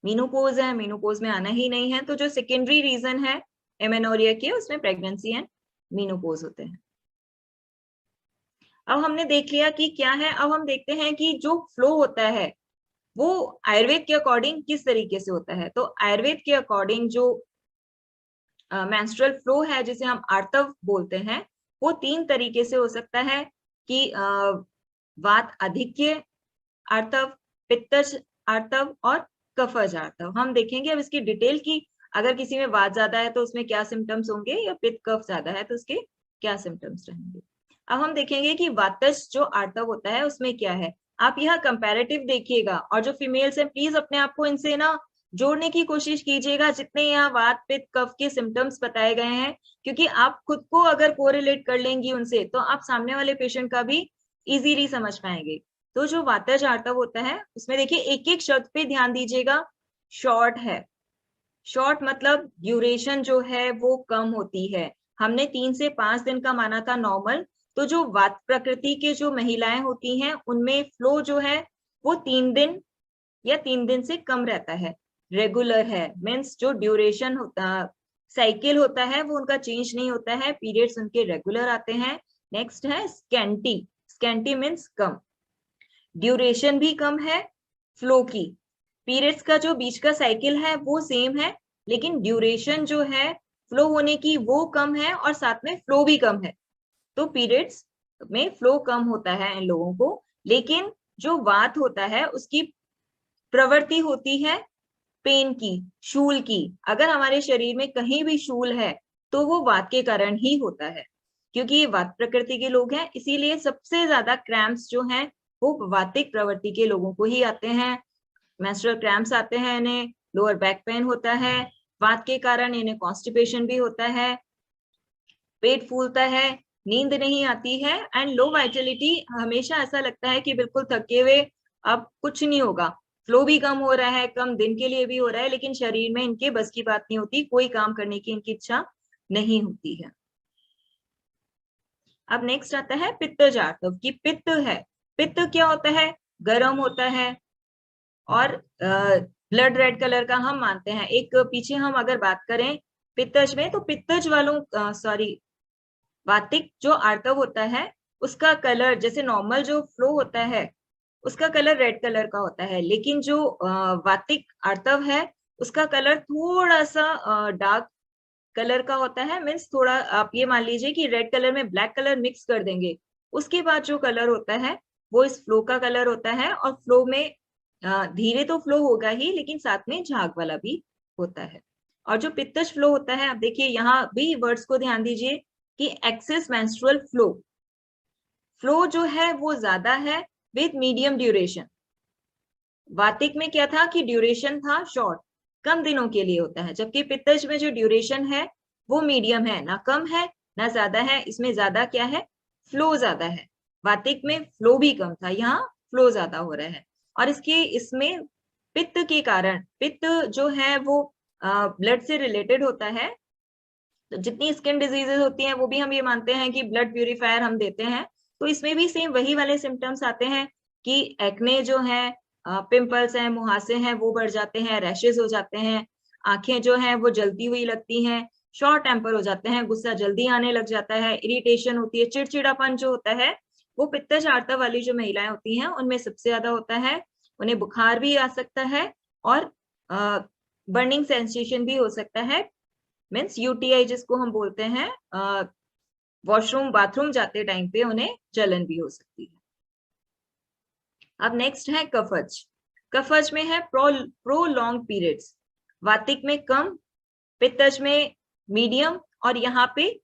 मीनोपॉज है, मीनोपॉज में आना ही नहीं है। तो जो सेकेंडरी रीजन है एमेनोरिया के, उसमें प्रेगनेंसी एंड मीनोपॉज होते हैं। अब हमने देख लिया कि क्या है। अब हम देखते हैं कि जो फ्लो होता है वो आयुर्वेद के अकॉर्डिंग किस तरीके से होता है। तो आयुर्वेद के अकॉर्डिंग जो मेंस्ट्रुअल फ्लो है, जिसे हम आर्तव बोलते हैं, वो 3 तरीके से हो सकता है कि वात आधिक्य आर्तव, पित्तज आर्तव और कफज आर्तव। हम देखेंगे अब इसकी डिटेल की, अगर किसी में वात ज्यादा है तो उसमें क्या सिम्टम्स होंगे, या पित्त कफ ज्यादा है तो उसके क्या सिम्टम्स रहेंगे। अब हम देखेंगे कि वातज जो आर्तव होता है उसमें क्या है। आप यहाँ कंपैरेटिव देखिएगा, और जो फीमेल्स हैं प्लीज अपने आप को इनसे ना जोड़ने की कोशिश कीजिएगा, जितने यहाँ वात पित्त कफ के सिम्टम्स बताए गए हैं, क्योंकि आप खुद को अगर कोरिलेट कर लेंगी उनसे, तो आप सामने वाले पेशेंट का भी इजीली समझ पाएंगे। तो जो वातज आर्तव होता है, उसमें देखिए एक एक शब्द पे ध्यान दीजिएगा। शॉर्ट है, शॉर्ट मतलब ड्यूरेशन जो है वो कम होती है। हमने 3 से 5 दिन का माना था नॉर्मल। तो जो वात प्रकृति के जो महिलाएं होती हैं, उनमें फ्लो जो है वो 3 दिन या 3 दिन से कम रहता है, रेगुलर है। मीन्स जो ड्यूरेशन होता, साइकिल होता है, वो उनका चेंज नहीं होता है, पीरियड्स उनके रेगुलर आते हैं। नेक्स्ट है स्कैंटी। स्कैंटी मीन्स कम, ड्यूरेशन भी कम है फ्लो की। पीरियड्स का जो बीच का साइकिल है वो सेम है, लेकिन ड्यूरेशन जो है फ्लो होने की वो कम है, और साथ में फ्लो भी कम है। तो पीरियड्स में फ्लो कम होता है इन लोगों को। लेकिन जो वात होता है उसकी प्रवृत्ति होती है पेन की, शूल की। अगर हमारे शरीर में कहीं भी शूल है तो वो वात के कारण ही होता है, क्योंकि ये वात प्रकृति के लोग हैं। इसीलिए सबसे ज्यादा क्रैम्प्स जो हैं वो वातिक प्रवृत्ति के लोगों को ही आते हैं। मेंस्ट्रुअल क्रैम्प्स आते हैं इन्हें, लोअर बैक पेन होता है, वात के कारण इन्हें कॉन्स्टिपेशन भी होता है, पेट फूलता है, नींद नहीं आती है, एंड लो वाइटलिटी। हमेशा ऐसा लगता है कि बिल्कुल थके हुए, अब कुछ नहीं होगा। फ्लो भी कम हो रहा है, कम दिन के लिए भी हो रहा है, लेकिन शरीर में इनके बस की बात नहीं होती, कोई काम करने की इनकी इच्छा नहीं होती है। अब नेक्स्ट आता है पित्तज आर्तव की। पित्त है, पित्त क्या होता है, गर्म होता है, और ब्लड रेड कलर का हम मानते हैं। एक पीछे हम अगर बात करें पित्तज में, तो पित्तज वालों सॉरी वातिक जो आर्तव होता है उसका कलर, जैसे नॉर्मल जो फ्लो होता है उसका कलर रेड कलर का होता है, लेकिन जो वातिक आर्तव है उसका कलर थोड़ा सा डार्क कलर का होता है। मीन्स थोड़ा, आप ये मान लीजिए कि रेड कलर में ब्लैक कलर मिक्स कर देंगे, उसके बाद जो कलर होता है वो इस फ्लो का कलर होता है। और फ्लो में धीरे तो फ्लो होगा ही, लेकिन साथ में झाग वाला भी होता है। और जो पित्तज फ्लो होता है, आप देखिए यहाँ भी वर्ड्स को ध्यान दीजिए कि एक्सेस मेंस्ट्रुअल फ्लो, फ्लो जो है वो ज्यादा है विद मीडियम ड्यूरेशन। वातिक में क्या था कि ड्यूरेशन था शॉर्ट, कम दिनों के लिए होता है, जबकि पित्तज में जो ड्यूरेशन है वो मीडियम है, ना कम है ना ज्यादा है। इसमें ज्यादा क्या है, फ्लो ज्यादा है। वातिक में फ्लो भी कम था, यहाँ फ्लो ज्यादा हो रहा है। और इसमें पित्त के कारण, पित्त जो है वो ब्लड से रिलेटेड होता है। तो जितनी स्किन डिजीजेज होती हैं वो भी हम ये मानते हैं कि ब्लड प्यूरिफायर हम देते हैं, तो इसमें भी सेम वही वाले सिम्टम्स आते हैं। कि एक्ने जो है, पिंपल्स हैं, मुहासे हैं, वो बढ़ जाते हैं, रैशेस हो जाते हैं, आंखें जो हैं वो जलती हुई लगती हैं, शॉर्ट टेम्पर हो जाते हैं, गुस्सा जल्दी आने लग जाता है, इरिटेशन होती है, चिड़चिड़ापन जो होता है वो पित्तज आर्तव वाली जो महिलाएं होती हैं उनमें सबसे ज्यादा होता है। उन्हें बुखार भी आ सकता है और बर्निंग सेंसेशन भी हो सकता है, मीन्स यूटीआई जिसको हम बोलते हैं, वॉशरूम बाथरूम जाते टाइम पे उन्हें जलन भी हो सकती है। अब नेक्स्ट है कफज। कफज में है प्रोलॉन्ग पीरियड्स, वातिक में कम, पित्तज में मीडियम, और यहाँ पे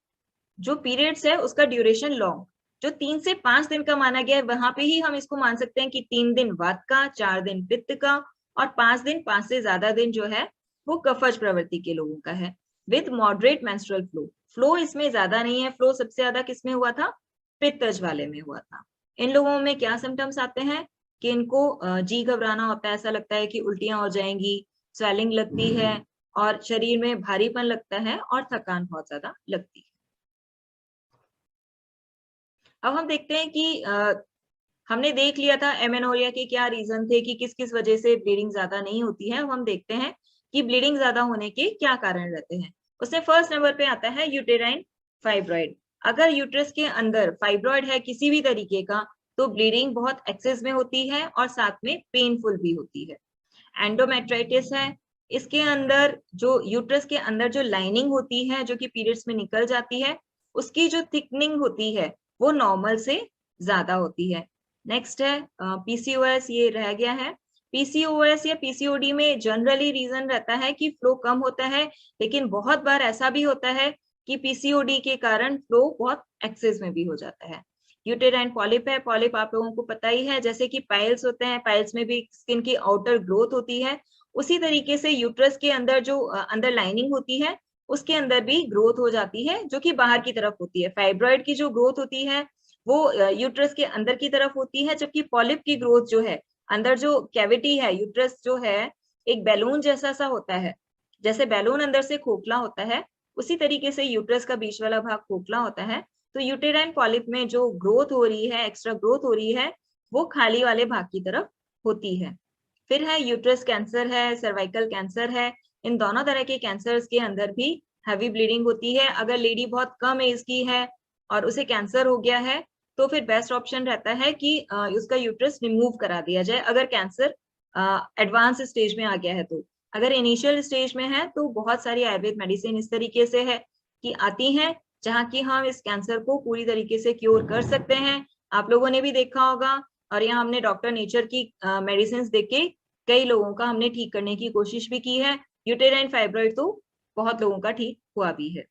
जो पीरियड्स है उसका ड्यूरेशन लॉन्ग, जो 3 से 5 दिन का माना गया है वहां पे ही हम इसको मान सकते हैं कि 3 दिन वात का, 4 दिन पित्त का और 5 दिन, 5 से ज्यादा दिन जो है वो कफज प्रवृत्ति के लोगों का है, with moderate menstrual flow. Flow इसमें ज्यादा नहीं है, फ्लो सबसे ज्यादा किसमें हुआ था, पित्तज वाले में हुआ था। इन लोगों में क्या सिम्टम्स आते हैं कि इनको जी घबराना होता है, ऐसा लगता है कि उल्टियां हो जाएंगी, स्वेलिंग लगती है और शरीर में भारीपन लगता है और थकान बहुत ज्यादा लगती है। अब हम देखते हैं कि हमने देख लिया था एमेनोरिया के क्या रीजन थे कि किस किस वजह से ब्लीडिंग ज्यादा नहीं होती है। अब हम देखते हैं कि ब्लीडिंग ज्यादा होने के क्या कारण रहते हैं। उसमें फर्स्ट नंबर पे आता है यूटेराइन फाइब्रॉइड। अगर यूट्रस के अंदर फाइब्रॉइड है किसी भी तरीके का तो ब्लीडिंग बहुत एक्सेस में होती है और साथ में पेनफुल भी होती है। एंडोमेट्राइटिस है, इसके अंदर जो यूट्रस के अंदर जो लाइनिंग होती है जो कि पीरियड्स में निकल जाती है उसकी जो थिकनिंग होती है वो नॉर्मल से ज्यादा होती है। नेक्स्ट है पीसीओएस, ये रह गया है। पीसीओएस या पीसीओडी में जनरली रीजन रहता है कि फ्लो कम होता है, लेकिन बहुत बार ऐसा भी होता है कि पीसीओडी के कारण फ्लो बहुत एक्सेस में भी हो जाता है। यूटेराइन पॉलिप है, पॉलिप आप लोगों को पता ही है, जैसे कि पाइल्स होते हैं, पाइल्स में भी स्किन की आउटर ग्रोथ होती है, उसी तरीके से यूट्रस के अंदर जो अंदर लाइनिंग होती है उसके अंदर भी ग्रोथ हो जाती है जो कि बाहर की तरफ होती है। फाइब्रॉइड की जो ग्रोथ होती है वो यूट्रस के अंदर की तरफ होती है, जबकि पॉलिप की ग्रोथ जो है अंदर जो कैविटी है, यूट्रस जो है एक बैलून जैसा सा होता है, जैसे बैलून अंदर से खोखला होता है उसी तरीके से यूट्रस का बीच वाला भाग खोखला होता है। तो यूटेराइन पॉलिप में जो ग्रोथ हो रही है, एक्स्ट्रा ग्रोथ हो रही है, वो खाली वाले भाग की तरफ होती है। फिर है यूट्रस कैंसर है, सर्वाइकल कैंसर है। इन दोनों तरह के कैंसर्स के अंदर भी हैवी ब्लीडिंग होती है। अगर लेडी बहुत कम एज की है और उसे कैंसर हो गया है तो फिर बेस्ट ऑप्शन रहता है कि उसका यूट्रस रिमूव करा दिया जाए, अगर कैंसर एडवांस स्टेज में आ गया है तो। अगर इनिशियल स्टेज में है तो बहुत सारी आयुर्वेद मेडिसिन इस तरीके से है कि आती हैं जहाँ की हम इस कैंसर को पूरी तरीके से क्योर कर सकते हैं। आप लोगों ने भी देखा होगा, और यहाँ हमने डॉक्टर नेचर की मेडिसिन देख के कई लोगों का हमने ठीक करने की कोशिश भी की है। यूटेराइन फाइब्रॉइड तो बहुत लोगों का ठीक हुआ भी है।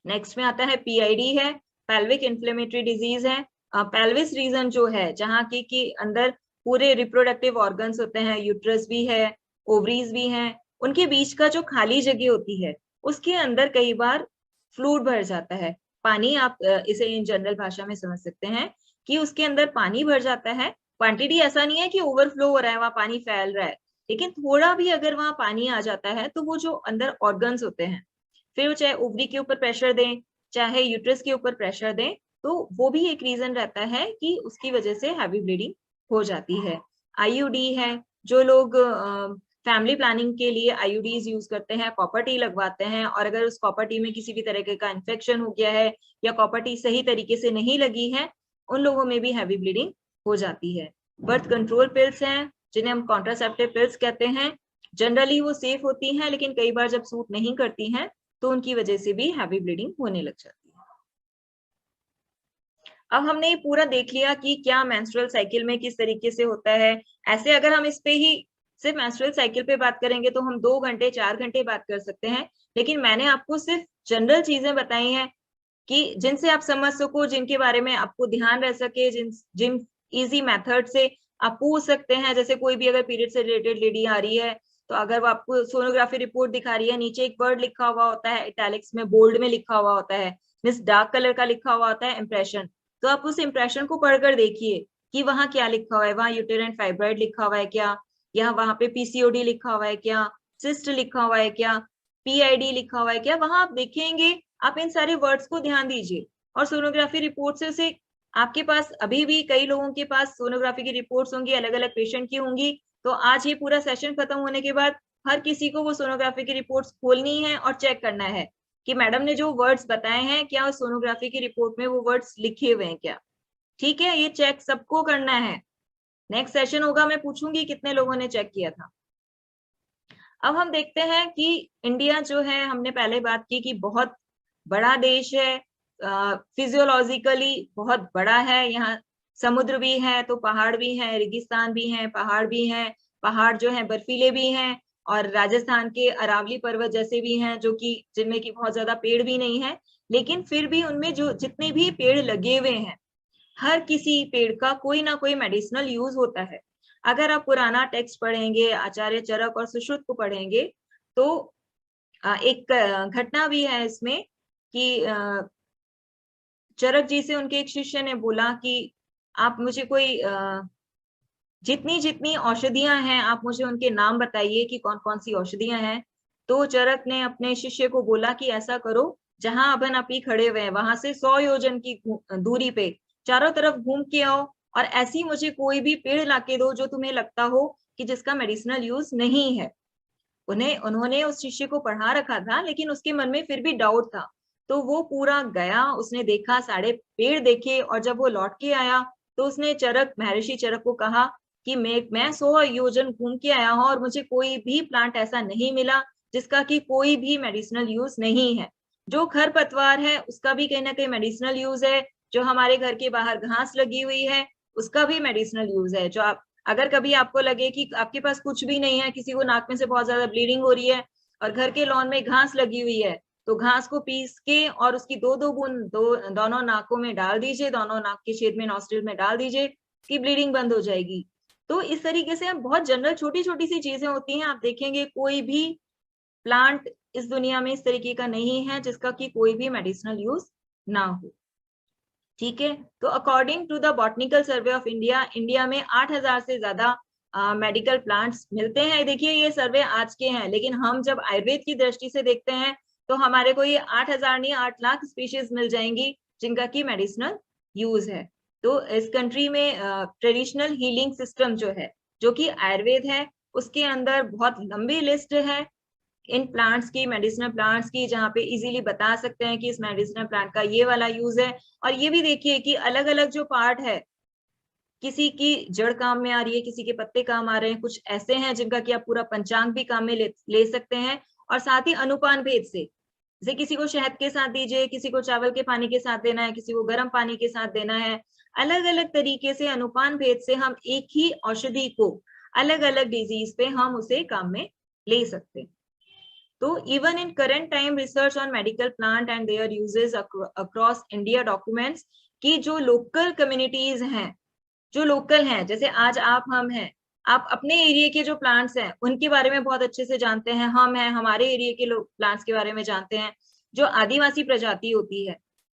नेक्स्ट में आता है पीआईडी है, पेल्विक इन्फ्लेमेटरी डिजीज है। पेल्विस रीजन जो है जहाँ की अंदर पूरे रिप्रोडक्टिव ऑर्गन्स होते हैं, यूट्रस भी है, ओवरीज भी हैं, उनके बीच का जो खाली जगह होती है उसके अंदर कई बार फ्लूइड भर जाता है, पानी। आप इसे इन जनरल भाषा में समझ सकते हैं कि उसके अंदर पानी भर जाता है। क्वांटिटी ऐसा नहीं है कि ओवरफ्लो हो रहा है, वहां पानी फैल रहा है, लेकिन थोड़ा भी अगर वहां पानी आ जाता है तो वो जो अंदर ऑर्गन्स होते हैं, फिर वो चाहे ओवरी के ऊपर प्रेशर दें चाहे यूट्रस के ऊपर प्रेशर दें, तो वो भी एक रीजन रहता है कि उसकी वजह से हैवी ब्लीडिंग हो जाती है। आईयूडी है, जो लोग फैमिली प्लानिंग के लिए आईयूडीज यूज करते हैं, कॉपर टी लगवाते हैं, और अगर उस कॉपर टी में किसी भी तरह का इन्फेक्शन हो गया है या कॉपर टी सही तरीके से नहीं लगी है, उन लोगों में भी हैवी ब्लीडिंग हो जाती है। बर्थ कंट्रोल पिल्स हैं जिन्हें हम कॉन्ट्रासेप्टिव पिल्स कहते हैं, जनरली वो सेफ होती हैं, लेकिन कई बार जब सूट नहीं करती हैं तो उनकी वजह से भी हैवी ब्लीडिंग होने लग जाती है। अब हमने ये पूरा देख लिया कि क्या मेंस्ट्रुअल साइकिल में किस तरीके से होता है। ऐसे अगर हम इस पे ही सिर्फ मेंस्ट्रुअल साइकिल पे बात करेंगे तो हम 2 घंटे 4 घंटे बात कर सकते हैं, लेकिन मैंने आपको सिर्फ जनरल चीजें बताई हैं कि जिनसे आप समझ सको, जिनके बारे में आपको ध्यान रह सके, जिन इजी मेथड से आप पूछ सकते हैं। जैसे कोई भी अगर पीरियड से रिलेटेड लेडी आ रही है तो अगर वो आपको सोनोग्राफी रिपोर्ट दिखा रही है, नीचे एक वर्ड लिखा हुआ होता है, इटैलिक्स में बोल्ड में लिखा हुआ होता है, मींस डार्क कलर का लिखा हुआ होता है इंप्रेशन, तो आप उस इंप्रेशन को पढ़कर देखिए कि वहां क्या लिखा हुआ है, वहां यूटेराइन फाइब्रॉइड लिखा हुआ है क्या, या वहां पे पीसीओडी लिखा हुआ है क्या, सिस्ट लिखा हुआ है क्या, पीआईडी लिखा हुआ है क्या, वहां आप देखेंगे। आप इन सारे वर्ड्स को ध्यान दीजिए और सोनोग्राफी रिपोर्ट से उसे आपके पास अभी भी कई लोगों के पास सोनोग्राफी की रिपोर्ट्स होंगी, अलग अलग पेशेंट की होंगी, तो आज ये पूरा सेशन खत्म होने के बाद हर किसी को वो सोनोग्राफी की रिपोर्ट्स खोलनी है और चेक करना है कि मैडम ने जो वर्ड्स बताए हैं क्या सोनोग्राफी की रिपोर्ट में वो वर्ड्स लिखे हुए हैं क्या। ठीक है, ये चेक सबको करना है। नेक्स्ट सेशन होगा, मैं पूछूंगी कितने लोगों ने चेक किया था। अब हम देखते हैं कि इंडिया जो है, हमने पहले बात की कि बहुत बड़ा देश है, फिजियोलॉजिकली बहुत बड़ा है, यहाँ समुद्र भी है तो पहाड़ भी है, रेगिस्तान भी है, पहाड़ भी है, पहाड़ जो है बर्फीले भी हैं, और राजस्थान के अरावली पर्वत जैसे भी हैं जो कि जिनमें की बहुत ज्यादा पेड़ भी नहीं है, लेकिन फिर भी उनमें जो जितने भी पेड़ लगे हुए हैं, हर किसी पेड़ का कोई ना कोई मेडिसिनल यूज होता है। अगर आप पुराना टेक्स्ट पढ़ेंगे, आचार्य चरक और सुश्रुत को पढ़ेंगे, तो एक घटना भी है इसमें कि चरक जी से उनके एक शिष्य ने बोला कि आप मुझे कोई जितनी जितनी औषधियां हैं आप मुझे उनके नाम बताइए कि कौन कौन सी औषधियां हैं। तो चरक ने अपने शिष्य को बोला कि ऐसा करो, जहां अभन अपी खड़े हुए हैं वहां से 100 योजन की दूरी पे चारों तरफ घूम के आओ, और ऐसी मुझे कोई भी पेड़ लाके दो जो तुम्हें लगता हो कि जिसका मेडिसिनल यूज नहीं है। उन्होंने उस शिष्य को पढ़ा रखा था, लेकिन उसके मन में फिर भी डाउट था, तो वो पूरा गया, उसने देखा, सारे पेड़ देखे, और जब वो लौट के आया तो उसने महर्षि चरक को कहा कि मैं 100 योजन घूम के आया हूं और मुझे कोई भी प्लांट ऐसा नहीं मिला जिसका कि कोई भी मेडिसिनल यूज नहीं है। जो खरपतवार है उसका भी कहीं ना कहीं मेडिसिनल यूज है, जो हमारे घर के बाहर घास लगी हुई है उसका भी मेडिसिनल यूज है। जो आप अगर कभी आपको लगे कि आपके पास कुछ भी नहीं है, किसी को नाक में से बहुत ज्यादा ब्लीडिंग हो रही है और घर के लॉन में घास लगी हुई है, तो घास को पीस के और उसकी दो दो बूंद दोनों नाकों में डाल दीजिए, दोनों नाक के छेद में, नॉस्ट्रिल में डाल दीजिए, की ब्लीडिंग बंद हो जाएगी। तो इस तरीके से बहुत जनरल छोटी छोटी सी चीजें होती हैं। आप देखेंगे कोई भी प्लांट इस दुनिया में इस तरीके का नहीं है जिसका कि कोई भी मेडिसिनल यूज ना हो। ठीक है, तो according to the botanical survey of India, India में 8000 से ज्यादा मेडिकल प्लांट्स मिलते हैं। देखिए ये सर्वे आज के हैं, लेकिन हम जब आयुर्वेद की दृष्टि से देखते हैं तो हमारे को ये 8000 नहीं 8 लाख स्पीशीज मिल जाएंगी जिनका की मेडिसिनल यूज है। तो इस कंट्री में ट्रेडिशनल हीलिंग सिस्टम जो है, जो कि आयुर्वेद है, उसके अंदर बहुत लंबी लिस्ट है इन प्लांट्स की, मेडिसिनल प्लांट्स की, जहाँ पे इजीली बता सकते हैं कि इस मेडिसिनल प्लांट का ये वाला यूज है। और ये भी देखिए कि अलग अलग जो पार्ट है, किसी की जड़ काम में आ रही है, किसी के पत्ते काम आ रहे हैं, कुछ ऐसे हैं जिनका कि आप पूरा पंचांग भी काम में ले सकते हैं। और साथ ही अनुपान भेद से, जैसे किसी को शहद के साथ दीजिए, किसी को चावल के पानी के साथ देना है, किसी को गर्म पानी के साथ देना है, अलग अलग तरीके से अनुपान भेद से हम एक ही औषधि को अलग अलग डिजीज पे हम उसे काम में ले सकते हैं। तो even in current time research on medical plant and their uses across India documents कि जो local communities हैं, जो local हैं, जैसे आज आप हम हैं, आप अपने एरिया के जो प्लांट्स हैं उनके बारे में बहुत अच्छे से जानते हैं, हम हैं हमारे एरिया के लोग प्लांट्स के बारे में जानते हैं। जो आदिवासी प्रजाति होती है,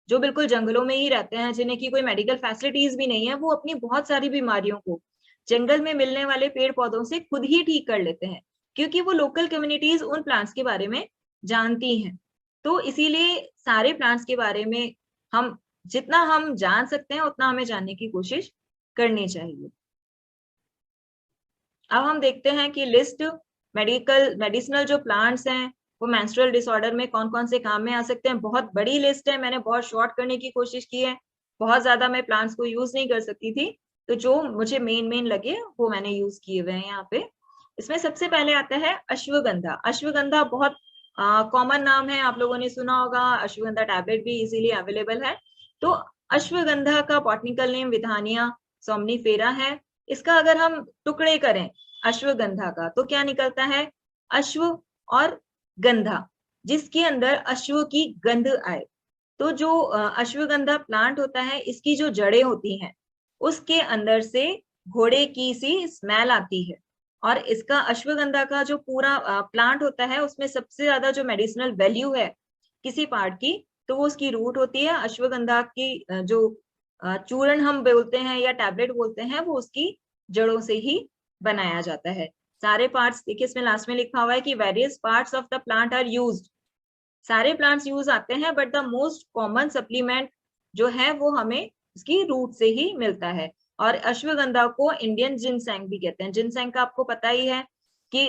जो बिल्कुल जंगलों में ही रहते हैं, जिन्हें की कोई मेडिकल फैसिलिटीज भी नहीं है, वो अपनी बहुत सारी बीमारियों को जंगल में मिलने वाले पेड़ पौधों से खुद ही ठीक कर लेते हैं, क्योंकि वो लोकल कम्युनिटीज उन प्लांट्स के बारे में जानती हैं। तो इसीलिए सारे प्लांट्स के बारे में हम जितना हम जान सकते हैं उतना हमें जानने की कोशिश करनी चाहिए। अब हम देखते हैं कि लिस्ट मेडिसिनल जो प्लांट्स हैं वो मेंस्ट्रुअल डिसऑर्डर में कौन कौन से काम में आ सकते हैं। बहुत बड़ी लिस्ट है, मैंने बहुत शॉर्ट करने की कोशिश की है, बहुत ज्यादा मैं प्लांट्स को यूज नहीं कर सकती थी, तो जो मुझे मेन लगे वो मैंने यूज किए हुए हैं यहाँ पे। इसमें सबसे पहले आता है अश्वगंधा। अश्वगंधा बहुत कॉमन नाम है, आप लोगों ने सुना होगा, अश्वगंधा टैबलेट भी इजीली अवेलेबल है। तो अश्वगंधा का बॉटनिकल नेम विधानिया सोमनीफेरा है। इसका अगर हम टुकड़े करें अश्वगंधा का तो क्या निकलता है, अश्व और गंधा, जिसके अंदर अश्व की गंध आए। तो जो अश्वगंधा प्लांट होता है, इसकी जो जड़ें होती हैं उसके अंदर से घोड़े की सी स्मेल आती है, और इसका अश्वगंधा का जो पूरा प्लांट होता है उसमें सबसे ज्यादा जो मेडिसिनल वैल्यू है किसी पार्ट की, तो वो उसकी रूट होती है। अश्वगंधा की जो चूर्ण हम बोलते हैं या टैबलेट बोलते हैं, वो उसकी जड़ों से ही बनाया जाता है। सारे पार्ट्स देखिए, इसमें लास्ट में लिखा हुआ है कि various parts of the plant are used. सारे प्लांट्स यूज आते हैं, but the most common supplement जो है वो हमें इसकी रूट से ही मिलता है। और अश्वगंधा को इंडियन जिनसेंग भी कहते हैं। जिनसेंग का आपको पता ही है कि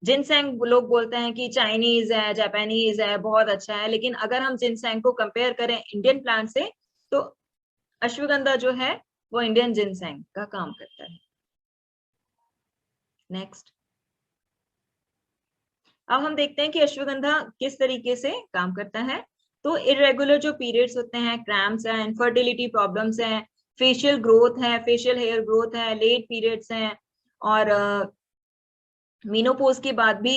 जिनसेंग लोग बोलते हैं कि चाइनीज है, जापानीज है, बहुत अच्छा है, लेकिन अगर हम जिनसेंग को कंपेयर करें इंडियन प्लांट से तो अश्वगंधा जो है वो इंडियन जिनसेंग का काम करता है। नेक्स्ट, अब हम देखते हैं कि अश्वगंधा किस तरीके से काम करता है। तो इरेगुलर जो पीरियड्स होते हैं, क्रैम्प्स हैं, इनफर्टिलिटी प्रॉब्लम्स हैं, फेशियल ग्रोथ है, फेशियल हेयर ग्रोथ है, लेट पीरियड्स हैं, और मीनोपोज के बाद भी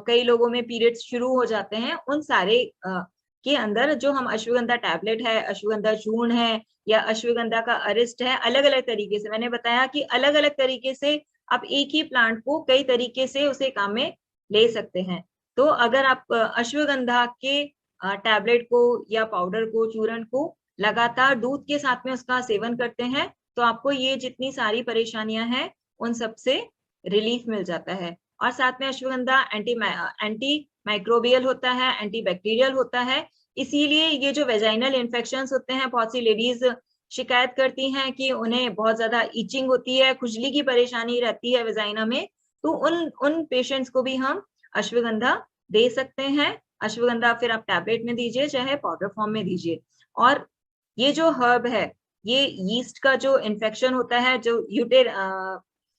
कई लोगों में पीरियड्स शुरू हो जाते हैं, उन सारे के अंदर जो हम अश्वगंधा टैबलेट है, अश्वगंधा चूर्ण है या अश्वगंधा का अरिस्ट है, अलग अलग तरीके से, मैंने बताया कि अलग अलग तरीके से आप एक ही प्लांट को कई तरीके से उसे काम में ले सकते हैं। तो अगर आप अश्वगंधा के टैबलेट को या पाउडर को, चूर्ण को लगातार दूध के साथ में उसका सेवन करते हैं तो आपको ये जितनी सारी परेशानियां हैं उन सब से रिलीफ मिल जाता है। और साथ में अश्वगंधा एंटी माइक्रोबियल होता है, एंटी बैक्टीरियल होता है, इसीलिए ये जो वेजाइनल इन्फेक्शंस होते हैं, बहुत सी लेडीज शिकायत करती हैं कि उन्हें बहुत ज्यादा इचिंग होती है, खुजली की परेशानी रहती है वेजाइना में, तो उन पेशेंट्स को भी हम अश्वगंधा दे सकते हैं। अश्वगंधा फिर आप टैबलेट में दीजिए चाहे पाउडर फॉर्म में दीजिए। और ये जो हर्ब है, ये यीस्ट का जो इन्फेक्शन होता है, जो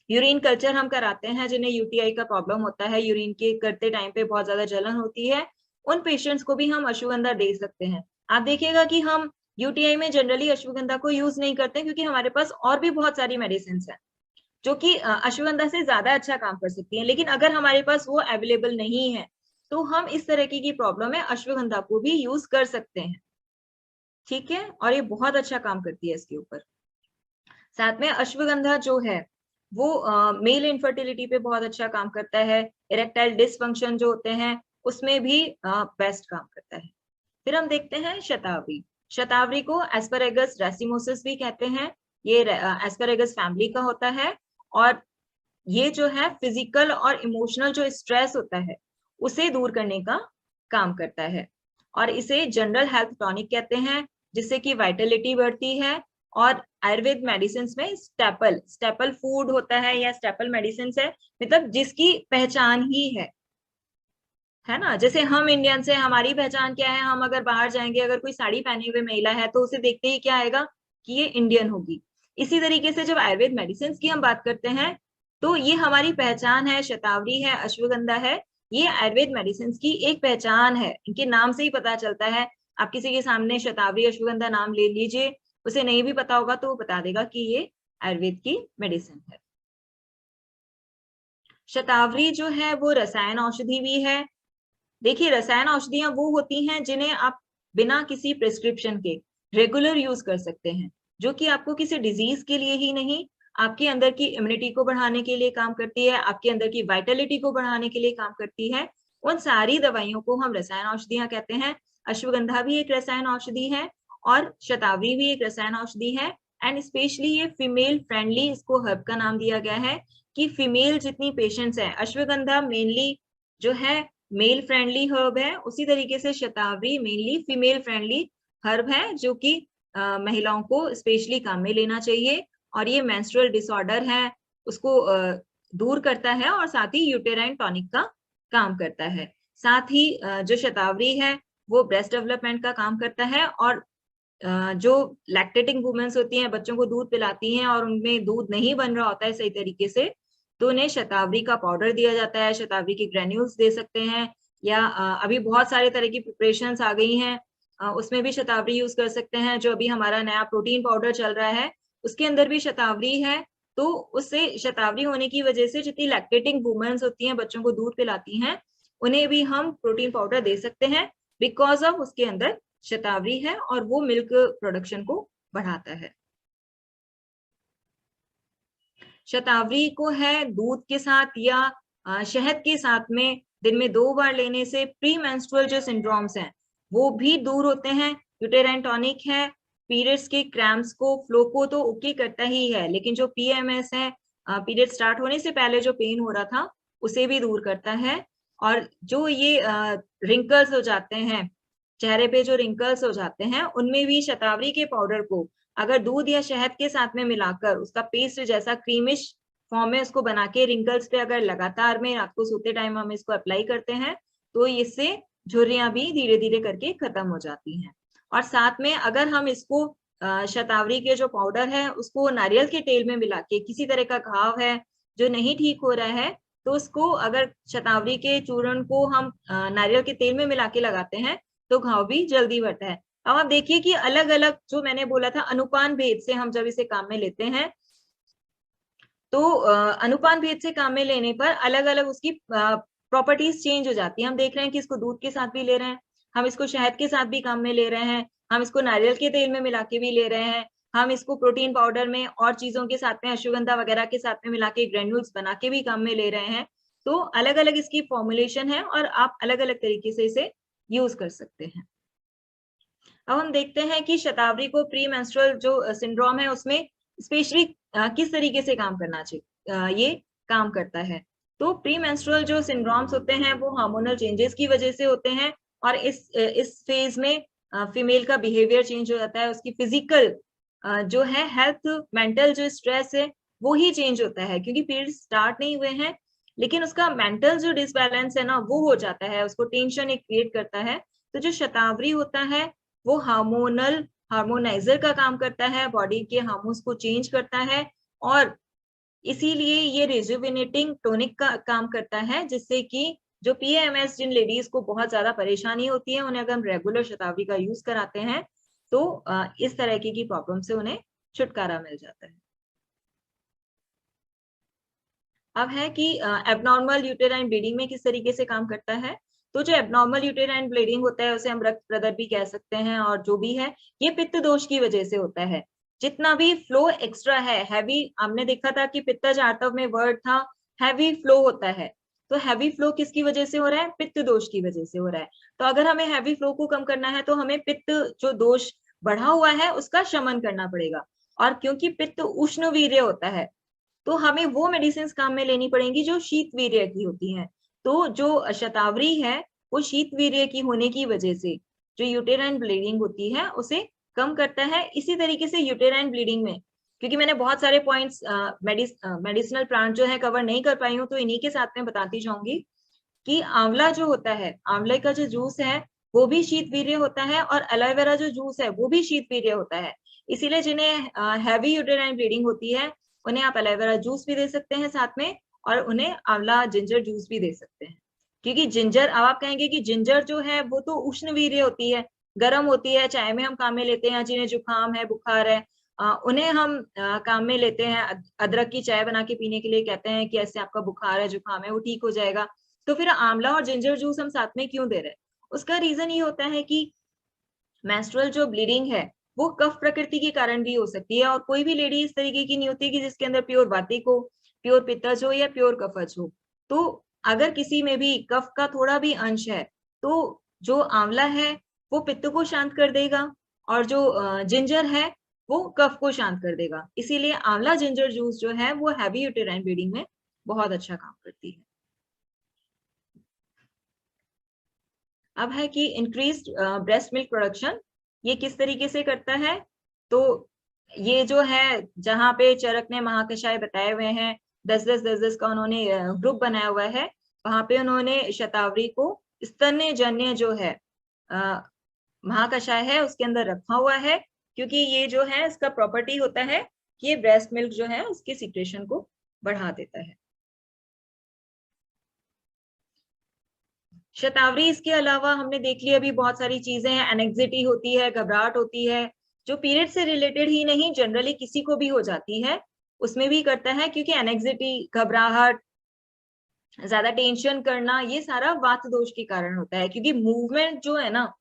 यूरिन कल्चर हम कराते हैं जिन्हें यूटीआई का प्रॉब्लम होता है, यूरिन के करते टाइम पे बहुत ज्यादा जलन होती है, उन पेशेंट्स को भी हम अश्वगंधा दे सकते हैं। आप देखिएगा कि हम यूटीआई में जनरली अश्वगंधा को यूज नहीं करते क्योंकि हमारे पास और भी बहुत सारी मेडिसिन है जो कि अश्वगंधा से ज्यादा अच्छा काम कर सकती हैं, लेकिन अगर हमारे पास वो अवेलेबल नहीं है तो हम इस तरह की प्रॉब्लम में अश्वगंधा को भी यूज कर सकते हैं। ठीक है, और ये बहुत अच्छा काम करती है इसके ऊपर। साथ में अश्वगंधा जो है वो मेल इनफर्टिलिटी पे बहुत अच्छा काम करता है, इरेक्टाइल डिसफंक्शन जो होते हैं उसमें भी बेस्ट काम करता है। फिर हम देखते हैं शतावरी। शतावरी को एस्परेगस रेसिमोसिस भी कहते हैं, ये एस्परेगस फैमिली का होता है, और ये जो है फिजिकल और इमोशनल जो स्ट्रेस होता है उसे दूर करने का काम करता है। और इसे जनरल हेल्थ टॉनिक कहते हैं, जिससे कि वाइटलिटी बढ़ती है। और आयुर्वेद मेडिसिन में स्टेपल फूड होता है या स्टेपल मेडिसिन है, मतलब जिसकी पहचान ही है ना। जैसे हम इंडियन से हमारी पहचान क्या है, हम अगर बाहर जाएंगे, अगर कोई साड़ी पहने हुए महिला है तो उसे देखते ही क्या आएगा कि ये इंडियन होगी। इसी तरीके से जब आयुर्वेद मेडिसिन की हम बात करते हैं तो ये हमारी पहचान है, शतावरी है, अश्वगंधा है, ये आयुर्वेद मेडिसिन की एक पहचान है, इनके नाम से ही पता चलता है। आप किसी के सामने शतावरी अश्वगंधा नाम ले लीजिए, उसे नहीं भी पता होगा तो वो बता देगा कि ये आयुर्वेद की मेडिसिन है। शतावरी जो है वो रसायन औषधि भी है। देखिए, रसायन औषधियां वो होती हैं जिन्हें आप बिना किसी प्रिस्क्रिप्शन के रेगुलर यूज कर सकते हैं, जो कि आपको किसी डिजीज के लिए ही नहीं, आपके अंदर की इम्यूनिटी को बढ़ाने के लिए काम करती है, आपके अंदर की वाइटलिटी को बढ़ाने के लिए काम करती है। उन सारी दवाइयों को हम रसायन औषधियां कहते हैं। अश्वगंधा भी एक रसायन औषधि है और शतावरी भी एक रसायन औषधि है। एंड स्पेशली ये फीमेल फ्रेंडली इसको हर्ब का नाम दिया गया है कि फीमेल जितनी पेशेंट्स हैं, अश्वगंधा मेनली जो है मेल फ्रेंडली हर्ब है, उसी तरीके से शतावरी मेनली फीमेल फ्रेंडली हर्ब है, जो कि महिलाओं को स्पेशली काम में लेना चाहिए। और ये मेंस्ट्रुअल डिसऑर्डर है उसको दूर करता है, और साथ ही यूटेराइन टॉनिक का काम करता है। साथ ही जो शतावरी है वो ब्रेस्ट डेवलपमेंट का काम करता है, और जो लैक्टेटिंग वुमेन्स होती हैं, बच्चों को दूध पिलाती हैं और उनमें दूध नहीं बन रहा होता है सही तरीके से, तो उन्हें शतावरी का पाउडर दिया जाता है, शतावरी के ग्रेन्यूल्स दे सकते हैं, या अभी बहुत सारे तरह की प्रिपरेशंस आ गई हैं, उसमें भी शतावरी यूज कर सकते हैं। जो अभी हमारा नया प्रोटीन पाउडर चल रहा है उसके अंदर भी शतावरी है, तो उससे शतावरी होने की वजह से जितनी लैक्टेटिंग वुमेन्स होती हैं, बच्चों को दूध पिलाती हैं, उन्हें भी हम प्रोटीन पाउडर दे सकते हैं, बिकॉज ऑफ उसके अंदर शतावरी है और वो मिल्क प्रोडक्शन को बढ़ाता है। शतावरी को है दूध के साथ या शहद के साथ में दिन में 2 बार लेने से प्री मेंस्ट्रुअल जो सिंड्रोम्स हैं वो भी दूर होते हैं। यूटेराइन टॉनिक है, पीरियड्स के क्रैम्प्स को, फ्लो को तो ओके करता ही है, लेकिन जो पीएमएस है, पीरियड स्टार्ट होने से पहले जो पेन हो रहा था उसे भी दूर करता है। और जो ये रिंकल्स हो जाते हैं, चेहरे पे जो रिंकल्स हो जाते हैं, उनमें भी शतावरी के पाउडर को अगर दूध या शहद के साथ में मिलाकर उसका पेस्ट जैसा क्रीमिश फॉर्म में उसको बना के रिंकल्स पे अगर लगातार में रात को सोते टाइम हम इसको अप्लाई करते हैं तो इससे झुर्रियां भी धीरे धीरे करके खत्म हो जाती हैं। और साथ में अगर हम इसको शतावरी के जो पाउडर है उसको नारियल के तेल में मिला के, किसी तरह का घाव है जो नहीं ठीक हो रहा है तो उसको अगर शतावरी के चूर्ण को हम नारियल के तेल में मिला के लगाते हैं तो घाव भी जल्दी बढ़ता है। अब आप देखिए कि अलग अलग जो मैंने बोला था अनुपान भेद से हम जब इसे काम में लेते हैं तो अनुपान भेद से काम में लेने पर अलग अलग उसकी प्रॉपर्टीज चेंज हो जाती है। हम देख रहे हैं कि इसको दूध के साथ भी ले रहे हैं, हम इसको शहद के साथ भी काम में ले रहे हैं, हम इसको नारियल के तेल में मिला के भी ले रहे हैं, हम इसको प्रोटीन पाउडर में और चीजों के साथ में अश्वगंधा वगैरह के साथ में मिला के ग्रेन्यूल्स बना के भी काम में ले रहे हैं। तो अलग अलग इसकी फॉर्मुलेशन है और आप अलग अलग तरीके से इसे यूज कर सकते हैं। अब हम देखते हैं कि शतावरी को प्री मेंस्ट्रुअल जो सिंड्रोम है उसमें स्पेशली किस तरीके से काम करना चाहिए, ये काम करता है। तो प्री मेंस्ट्रुअल जो सिंड्रोम्स होते हैं वो हार्मोनल चेंजेस की वजह से होते हैं और इस फेज में फीमेल का बिहेवियर चेंज हो जाता है, उसकी फिजिकल जो है हेल्थ, मेंटल जो स्ट्रेस है वो ही चेंज होता है क्योंकि पीरियड स्टार्ट नहीं हुए हैं लेकिन उसका मेंटल जो डिसबैलेंस है ना वो हो जाता है, उसको टेंशन एक क्रिएट करता है। तो जो शतावरी होता है वो हार्मोनाइजर का काम करता है, बॉडी के हार्मोन्स को चेंज करता है और इसीलिए ये रिजुविनेटिंग टॉनिक का काम करता है, जिससे कि जो पीएमएस जिन लेडीज को बहुत ज्यादा परेशानी होती है उन्हें अगर हम रेगुलर शतावरी का यूज कराते हैं तो इस तरह की प्रॉब्लम से उन्हें छुटकारा मिल जाता है। अब है कि एबनॉर्मल यूटेराइन ब्लीडिंग में किस तरीके से काम करता है। तो जो एबनॉर्मल यूटेराइन ब्लीडिंग होता है उसे हम रक्त प्रदर भी कह सकते हैं और जो भी है ये पित्त दोष की वजह से होता है। जितना भी फ्लो एक्स्ट्रा है, हैवी, हमने देखा था कि पित्तज आर्तव में वर्ड था हैवी फ्लो होता है, तो हैवी फ्लो किसकी वजह से हो रहा है, पित्त दोष की वजह से हो रहा है। तो अगर हमें हैवी फ्लो को कम करना है तो हमें पित्त जो दोष बढ़ा हुआ है उसका शमन करना पड़ेगा। और क्योंकि पित्त उष्ण वीर्य होता है तो हमें वो मेडिसिन काम में लेनी पड़ेंगी जो शीत वीर्य की होती हैं। तो जो शतावरी है वो शीत वीर्य की होने की वजह से जो यूटेराइन ब्लीडिंग होती है उसे कम करता है। इसी तरीके से यूटेराइन ब्लीडिंग में, क्योंकि मैंने बहुत सारे पॉइंट्स मेडिसिनल प्लांट जो है कवर नहीं कर पाई हूँ तो इन्हीं के साथ में बताती जाऊंगी कि आंवला जो होता है, आंवले का जो जूस है वो भी शीत वीर्य होता है और एलोवेरा जो जूस है वो भी शीत वीर्य होता है। इसीलिए जिन्हें हैवी यूटेराइन ब्लीडिंग होती है उन्हें आप एलोवेरा जूस भी दे सकते हैं साथ में और उन्हें आंवला जिंजर जूस भी दे सकते हैं। क्योंकि जिंजर, अब आप कहेंगे कि जिंजर जो है वो तो उष्ण वीर्य होती है, गर्म होती है, चाय में हम काम में लेते हैं, जिन्हें जुकाम है, बुखार है, उन्हें हम काम में लेते हैं। अदरक की चाय बना के पीने के लिए कहते हैं कि ऐसे आपका बुखार है, जुकाम है, वो ठीक हो जाएगा। तो फिर आंवला और जिंजर जूस हम साथ में क्यों दे रहे हैं? उसका रीजन ये होता है कि मेंस्ट्रुअल जो ब्लीडिंग है वो कफ प्रकृति के कारण भी हो सकती है और कोई भी लेडी इस तरीके की नहीं होती कि जिसके अंदर प्योर वातिक हो, प्योर पित्तज हो या प्योर कफज हो। तो अगर किसी में भी कफ का थोड़ा भी अंश है तो जो आंवला है वो पित्त को शांत कर देगा और जो जिंजर है वो कफ को शांत कर देगा। इसीलिए आंवला जिंजर जूस जो है वो हैवी यूटेराइन ब्लीडिंग में बहुत अच्छा काम करती है। अब है कि इंक्रीज्ड ब्रेस्ट मिल्क प्रोडक्शन, ये किस तरीके से करता है। तो ये जो है जहाँ पे चरक ने महाकषाय बताए हुए हैं 10-10 का उन्होंने ग्रुप बनाया हुआ है, वहां पे उन्होंने शतावरी को स्तन्य जन्य जो है महाकषाय है उसके अंदर रखा हुआ है, क्योंकि ये जो है इसका प्रॉपर्टी होता है कि ये ब्रेस्ट मिल्क जो है उसके सिक्रेशन को बढ़ा देता है। शतावरी इसके अलावा हमने देख लिया अभी बहुत सारी चीजें हैं, एनेक्सिटी होती है, घबराहट होती है, जो पीरियड से रिलेटेड ही नहीं जनरली किसी को भी हो जाती है, उसमें भी करता है। क्योंकि एनेक्सिटी, घबराहट, ज्यादा टेंशन करना, ये सारा वात दोष के कारण होता है। क्योंकि मूवमेंट जो है ना,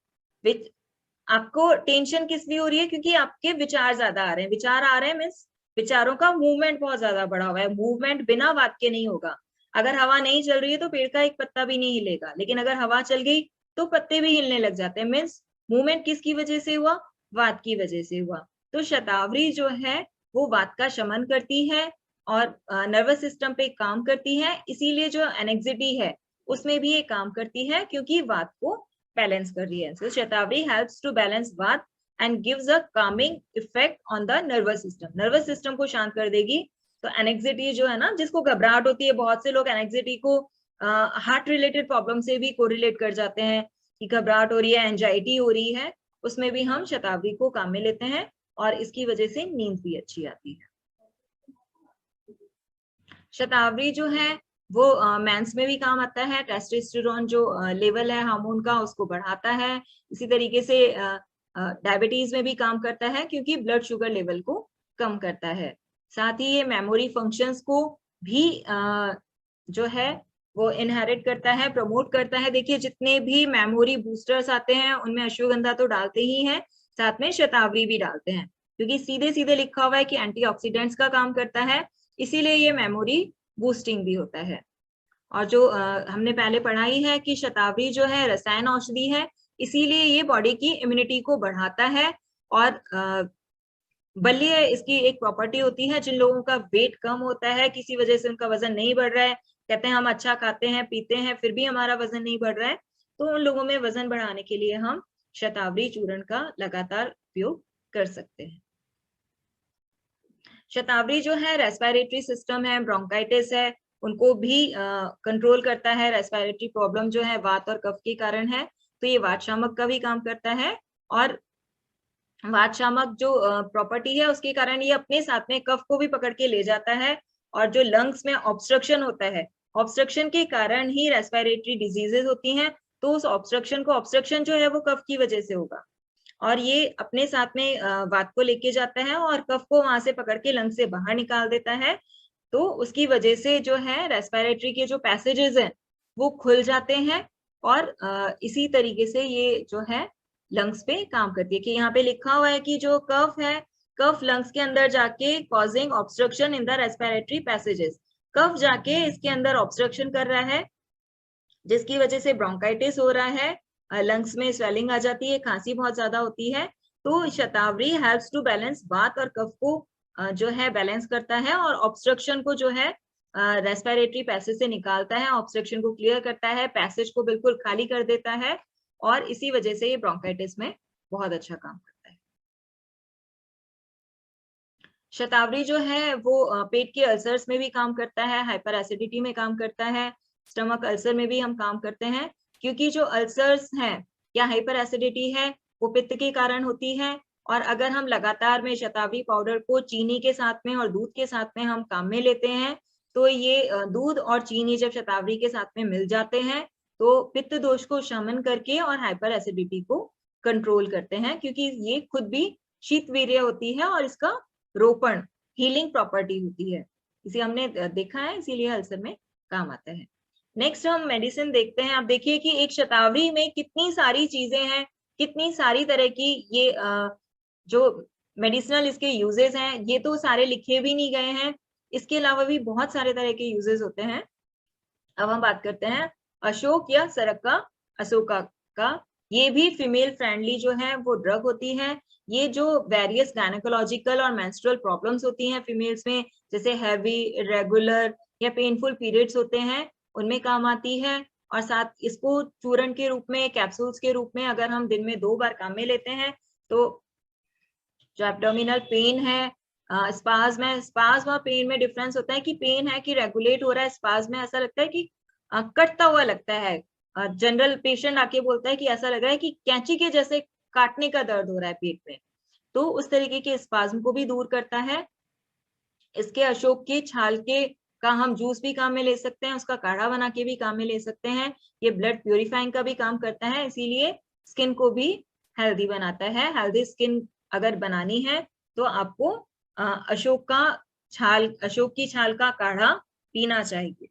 आपको टेंशन किस लिए हो रही है, क्योंकि आपके विचार ज्यादा आ रहे हैं। विचार आ रहे हैं मीन्स विचारों का मूवमेंट बहुत ज्यादा बढ़ा हुआ है। मूवमेंट बिना वात के नहीं होगा। अगर हवा नहीं चल रही है तो पेड़ का एक पत्ता भी नहीं हिलेगा, लेकिन अगर हवा चल गई तो पत्ते भी हिलने लग जाते हैं। मीन्स मूवमेंट किसकी वजह से हुआ, वात की वजह से हुआ। तो शतावरी जो है वो वात का शमन करती है और नर्वस सिस्टम पे काम करती है। इसीलिए जो एनेक्सिटी है उसमें भी ये काम करती है, क्योंकि वात को बैलेंस कर रही है। So shatavari helps to balance vata and gives a calming effect on the nervous system. Nervous system को शांत कर देगी। तो एनेक्सिटी जो है ना, जिसको घबराहट होती है, बहुत से लोग एनेक्सिटी को हार्ट रिलेटेड प्रॉब्लम से भी कोरिलेट कर जाते हैं कि घबराहट हो रही है, एंजाइटी हो रही है, उसमें भी हम शतावरी को काम में लेते हैं और इसकी वजह से नींद भी अच्छी आती है। शतावरी जो है वो मेंस में भी काम आता है। टेस्टोस्टेरोन जो लेवल है हार्मोन का, उसको बढ़ाता है। इसी तरीके से डायबिटीज में भी काम करता है क्योंकि ब्लड शुगर लेवल को कम करता है। साथ ही ये मेमोरी फंक्शंस को भी जो है वो इनहेरिट करता है, प्रमोट करता है। देखिए जितने भी मेमोरी बूस्टर्स आते हैं उनमें अश्वगंधा तो डालते ही हैं, साथ में शतावरी भी डालते हैं, क्योंकि सीधे सीधे लिखा हुआ है कि एंटीऑक्सीडेंट्स का काम करता है, इसीलिए ये मेमोरी बूस्टिंग भी होता है। और जो हमने पहले पढ़ा ही है कि शतावरी जो है रसायन औषधि है, इसीलिए ये बॉडी की इम्यूनिटी को बढ़ाता है। और बल्य इसकी एक प्रॉपर्टी होती है, जिन लोगों का वेट कम होता है, किसी वजह से उनका वजन नहीं बढ़ रहा है, कहते हैं हम अच्छा खाते हैं पीते हैं फिर भी हमारा वजन नहीं बढ़ रहा है, तो उन लोगों में वजन बढ़ाने के लिए हम शतावरी चूर्ण का लगातार उपयोग कर सकते हैं। शतावरी जो है रेस्पिरेटरी सिस्टम है, ब्रोंकाइटिस है, उनको भी कंट्रोल करता है। रेस्पिरेटरी प्रॉब्लम जो है वात और कफ के कारण है, तो ये वात शामक का भी काम करता है। और वात शामक जो प्रॉपर्टी है उसके कारण ये अपने साथ में कफ को भी पकड़ के ले जाता है। और जो लंग्स में ऑब्स्ट्रक्शन होता है, ऑब्स्ट्रक्शन के कारण ही रेस्पिरेटरी डिजीजेस होती हैं, तो उस ऑब्स्ट्रक्शन जो है वो कफ की वजह से होगा, और ये अपने साथ में वात को लेके जाता है और कफ को वहां से पकड़ के लंग से बाहर निकाल देता है। तो उसकी वजह से जो है रेस्पिरेटरी के जो पैसेजेस हैं वो खुल जाते हैं, और इसी तरीके से ये जो है लंग्स पे काम करती है। कि यहाँ पे लिखा हुआ है कि जो कफ है, कफ लंग्स के अंदर जाके causing obstruction in the respiratory passages, कफ जाके इसके अंदर ऑब्स्ट्रक्शन कर रहा है, जिसकी वजह से ब्रोंकाइटिस हो रहा है, लंग्स में स्वेलिंग आ जाती है, खांसी बहुत ज्यादा होती है। तो शतावरी हेल्प्स टू बैलेंस वात और कफ को जो है बैलेंस करता है, और ऑब्स्ट्रक्शन को जो है रेस्पिरेटरी पैसेज से निकालता है, ऑब्स्ट्रक्शन को क्लियर करता है, पैसेज को बिल्कुल खाली कर देता है, और इसी वजह से ये ब्रोंकाइटिस में बहुत अच्छा काम करता है। शतावरी जो है वो पेट के अल्सर्स में भी काम करता है, हाइपर एसिडिटी में काम करता है, स्टमक अल्सर में भी हम काम करते हैं, क्योंकि जो अल्सर्स हैं या हाइपर एसिडिटी है वो पित्त के कारण होती है। और अगर हम लगातार में शतावरी पाउडर को चीनी के साथ में और दूध के साथ में हम काम में लेते हैं, तो ये दूध और चीनी जब शतावरी के साथ में मिल जाते हैं तो पित्त दोष को शमन करके और हाइपर एसिडिटी को कंट्रोल करते हैं, क्योंकि ये खुद भी शीतवीर्य होती है और इसका रोपण हीलिंग प्रॉपर्टी होती है, इसे हमने देखा है, इसीलिए अल्सर में काम आता है। नेक्स्ट हम मेडिसिन देखते हैं। आप देखिए कि एक शतावरी में कितनी सारी चीजें हैं, कितनी सारी तरह की ये जो मेडिसिनल इसके यूजेस हैं, ये तो सारे लिखे भी नहीं गए हैं, इसके अलावा भी बहुत सारे तरह के यूजेस होते हैं। अब हम बात करते हैं अशोक या सरक्का अशोका का। ये भी फीमेल फ्रेंडली जो है वो ड्रग होती है। ये जो वेरियस गायनेकोलॉजिकल और मेंस्ट्रुअल प्रॉब्लम्स होती हैं फीमेल्स में, जैसे हैवी, इरेगुलर या पेनफुल पीरियड्स होते हैं, उनमें काम आती है। और साथ इसको चूर्ण के रूप में, कैप्सूल्स के रूप में अगर हम दिन में 2 बार काम में लेते हैं, तो जो एब्डोमिनल पेन है, स्पाज्म और पेन में डिफरेंस होता है कि पेन है कि रेगुलेट हो रहा है, स्पाज्म में ऐसा लगता है कि कटता हुआ लगता है। जनरल पेशेंट आके बोलता है कि ऐसा लग रहा है कि कैंची के जैसे काटने का दर्द हो रहा है पेट में, तो उस तरीके के स्पाज्म को भी दूर करता है। इसके अशोक के छाल के का हम जूस भी काम में ले सकते हैं, उसका काढ़ा बना के भी काम में ले सकते हैं। ये ब्लड प्यूरिफाइंग का भी काम करता है, इसीलिए स्किन को भी हेल्दी बनाता है। हेल्दी स्किन अगर बनानी है तो आपको अशोक की छाल का काढ़ा पीना चाहिए।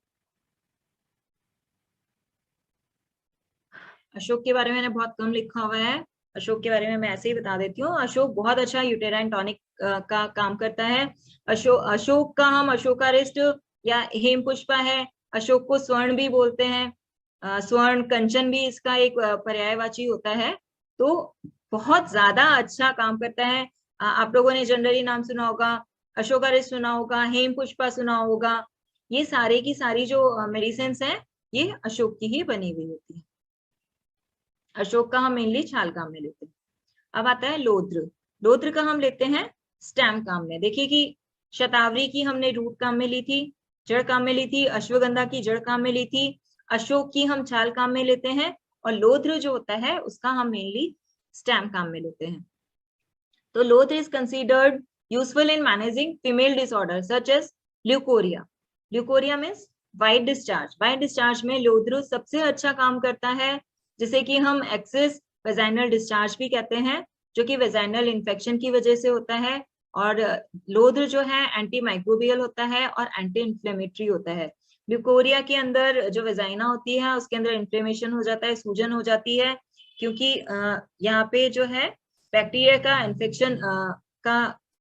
अशोक के बारे में मैंने बहुत कम लिखा हुआ है, अशोक के बारे में मैं ऐसे ही बता देती हूँ। अशोक बहुत अच्छा यूटेराइन टॉनिक का काम करता है। अशोक का हम अशोकारिष्ट या हेम पुष्पा है, अशोक को स्वर्ण भी बोलते हैं, स्वर्ण कंचन भी इसका एक पर्यायवाची होता है। तो बहुत ज्यादा अच्छा काम करता है। आप लोगों ने जनरली नाम सुना होगा, अशोकारिष्ट सुना होगा, हेम पुष्पा सुना होगा, ये सारे की सारी जो मेडिसिन हैं ये अशोक की ही बनी हुई होती है। अशोक का हम मेनली छाल काम में लेते हैं। अब आता है लोद्र। लोद्र का हम लेते हैं स्टेम काम में। देखिए कि शतावरी की हमने रूट काम में ली थी, जड़ काम में ली थी, अश्वगंधा की जड़ काम में ली थी, अशोक की हम छाल काम में लेते हैं, और लोद्र जो होता है उसका हम मेनली स्टेम काम में लेते हैं। तो lodhra is considered useful in managing female disorder such as leucorrhoea. Leucorrhoea means white discharge. White discharge में लोद्र सबसे अच्छा काम करता है, जिसे कि हम एक्सेस वेजाइनल डिस्चार्ज भी कहते हैं, जो कि वेजाइनल इन्फेक्शन की वजह से होता है। और लोद्र जो है एंटी माइक्रोबियल होता है और एंटी इन्फ्लेमेटरी होता है। ल्यूकोरिया के अंदर जो वेजाइना होती है उसके अंदर इन्फ्लेमेशन हो जाता है, सूजन हो जाती है, क्योंकि यहाँ पे जो है बैक्टीरिया का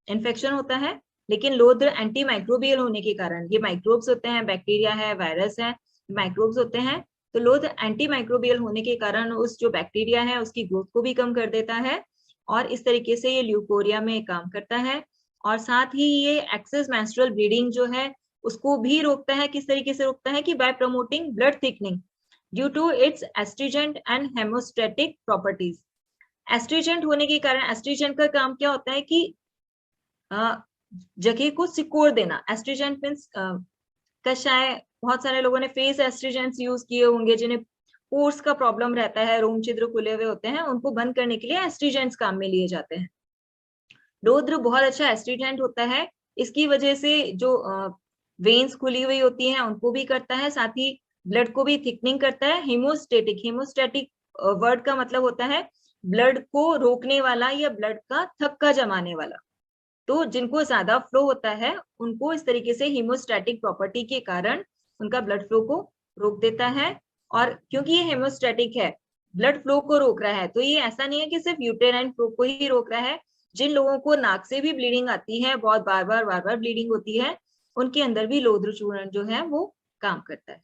इन्फेक्शन होता है। लेकिन लोद्र एंटी माइक्रोबियल होने के कारण, ये माइक्रोब्स होते हैं, बैक्टीरिया है, वायरस है, माइक्रोब्स होते हैं, तो लोद्र एंटी माइक्रोबियल होने के कारण उस जो बैक्टीरिया है उसकी ग्रोथ को भी कम कर देता है, और इस तरीके से ये ल्यूकोरिया में काम करता है। और साथ ही ये एक्सेस मेंस्ट्रुअल ब्लीडिंग जो है उसको भी रोकता है। किस तरीके से रोकता है कि by promoting blood thickening due to its astringent and haemostatic properties. Astringent होने के कारण, एस्ट्रीजेंट का काम क्या होता है कि जगह को सिकोड़ देना। एस्ट्रीजेंट मीन्स कषाय, बहुत सारे लोगों ने फेस एस्ट्रीजेंट्स यूज किए होंगे, जिन्हें पोर्स का प्रॉब्लम रहता है, रोम छिद्र खुले हुए होते हैं, उनको बंद करने के लिए एस्ट्रीजेंट्स काम में लिए जाते हैं। लोद्र बहुत अच्छा एस्ट्रीजेंट होता है, इसकी वजह से जो वेन्स खुली हुई होती हैं उनको भी करता है, साथ ही ब्लड को भी थिकनिंग करता है। हेमोस्टेटिक, हेमोस्टेटिक वर्ड का मतलब होता है ब्लड को रोकने वाला या ब्लड का थक्का जमाने वाला। तो जिनको ज्यादा फ्लो होता है उनको इस तरीके से हीमोस्टैटिक प्रॉपर्टी के कारण उनका ब्लड फ्लो को रोक देता है। और क्योंकि ये हेमोस्टैटिक है, ब्लड फ्लो को रोक रहा है, तो ये ऐसा नहीं है कि सिर्फ यूटेराइन फ्लो को ही रोक रहा है। जिन लोगों को नाक से भी ब्लीडिंग आती है, बहुत बार बार ब्लीडिंग होती है, उनके अंदर भी लोद्र चूर्ण जो है वो काम करता है।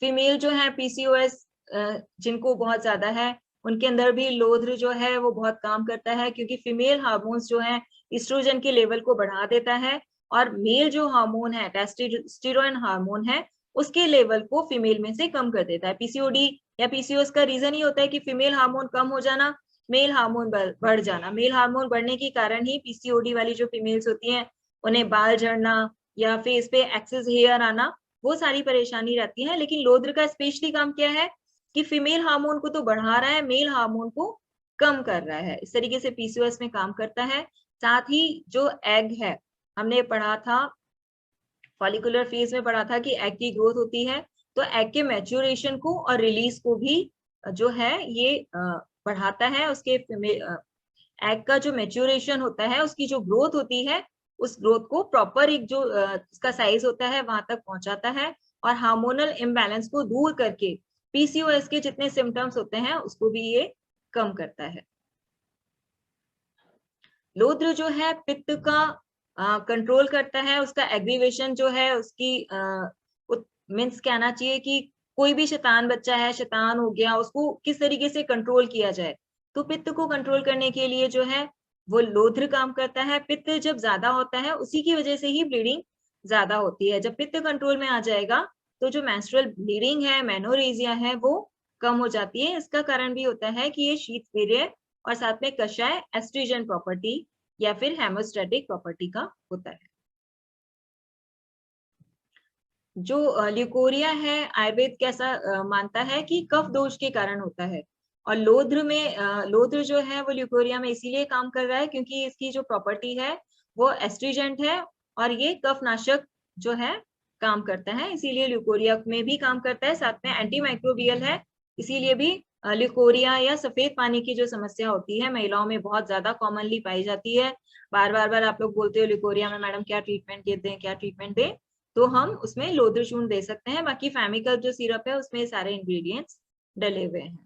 फीमेल जो है पीसीओएस जिनको बहुत ज्यादा है, उनके अंदर भी लोद्र जो है वो बहुत काम करता है, क्योंकि फीमेल हार्मोन्स जो है एस्ट्रोजन के लेवल को बढ़ा देता है, और मेल जो हार्मोन है, टेस्टोस्टेरोन हार्मोन है, उसके लेवल को फीमेल में से कम कर देता है। पीसीओडी या पीसीओएस का रीजन ही होता है कि फीमेल हार्मोन कम हो जाना, मेल हार्मोन बढ़ जाना। मेल हार्मोन बढ़ने के कारण ही पीसीओडी वाली जो फीमेल्स होती हैं उन्हें बाल झड़ना या फेस पे एक्सेस हेयर आना, वो सारी परेशानी रहती है। लेकिन लोद्र का स्पेशली काम क्या है कि फीमेल हार्मोन को तो बढ़ा रहा है, मेल हार्मोन को कम कर रहा है। इस तरीके से पीसीओएस में काम करता है। साथ ही जो एग है, हमने पढ़ा था फॉलिकुलर फेज में पढ़ा था कि एग की ग्रोथ होती है, तो एग के मैच्योरेशन को और रिलीज को भी जो है ये बढ़ाता है। उसके एग का जो मैच्योरेशन होता है, उसकी जो ग्रोथ होती है, उस ग्रोथ को प्रॉपर एक जो उसका साइज होता है वहां तक पहुंचाता है, और हार्मोनल इम्बैलेंस को दूर करके पीसीओएस के जितने सिम्टम्स होते हैं उसको भी ये कम करता है। लोद्र जो है पित्त का कंट्रोल करता है, उसका एग्रीवेशन जो है उसकी मीन्स कहना चाहिए कि कोई भी शैतान बच्चा है, शैतान हो गया, उसको किस तरीके से कंट्रोल किया जाए। तो पित्त को कंट्रोल करने के लिए जो है वो लोद्र काम करता है। पित्त जब ज्यादा होता है उसी की वजह से ही ब्लीडिंग ज्यादा होती है। जब पित्त कंट्रोल में आ जाएगा तो जो मेंस्ट्रुअल ब्लीडिंग है, मेनोरेजिया है, वो कम हो जाती है। इसका कारण भी होता है कि ये शीतवीर्य और साथ में कषाय एस्ट्रीजन प्रॉपर्टी या फिर हेमोस्टैटिक प्रॉपर्टी का होता है। जो ल्यूकोरिया है, आयुर्वेद कैसा मानता है कि कफ दोष के कारण होता है, और लोद्र में लोद्र जो है वो ल्यूकोरिया में इसीलिए काम कर रहा है क्योंकि इसकी जो प्रॉपर्टी है वो एस्ट्रीजेंट है, और ये कफनाशक जो है काम करता है, इसीलिए ल्यूकोरिया में भी काम करता है। साथ में एंटी माइक्रोबियल है, इसीलिए भी ल्यूकोरिया या सफेद पानी की जो समस्या होती है महिलाओं में बहुत ज्यादा कॉमनली पाई जाती है। बार आप लोग बोलते हो ल्यूकोरिया में मैडम क्या ट्रीटमेंट दें, क्या ट्रीटमेंट दें, तो हम उसमें लोद्र चूर्ण दे सकते हैं। बाकी फेमिकल जो सिरप है उसमें सारे इंग्रेडिएंट्स डले हुए हैं।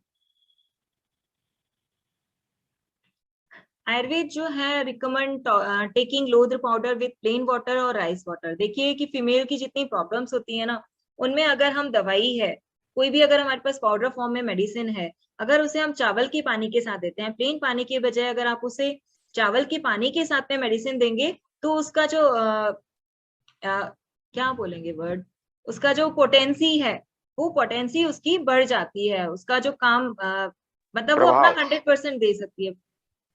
आयुर्वेद जो है recommend taking lodhra powder with plain water और राइस वाटर। देखिए कि फीमेल की जितनी प्रॉब्लम्स होती है ना, उनमें अगर हम दवाई है, कोई भी अगर हमारे पास पाउडर फॉर्म में मेडिसिन है, अगर उसे हम चावल के पानी के साथ देते हैं, प्लेन पानी के बजाय अगर आप उसे चावल के पानी के साथ में मेडिसिन देंगे, तो उसका जो क्या बोलेंगे वर्ड, उसका जो पोटेंसी है, वो पोटेंसी उसकी बढ़ जाती है, उसका जो काम मतलब वो अपना 100% दे सकती है।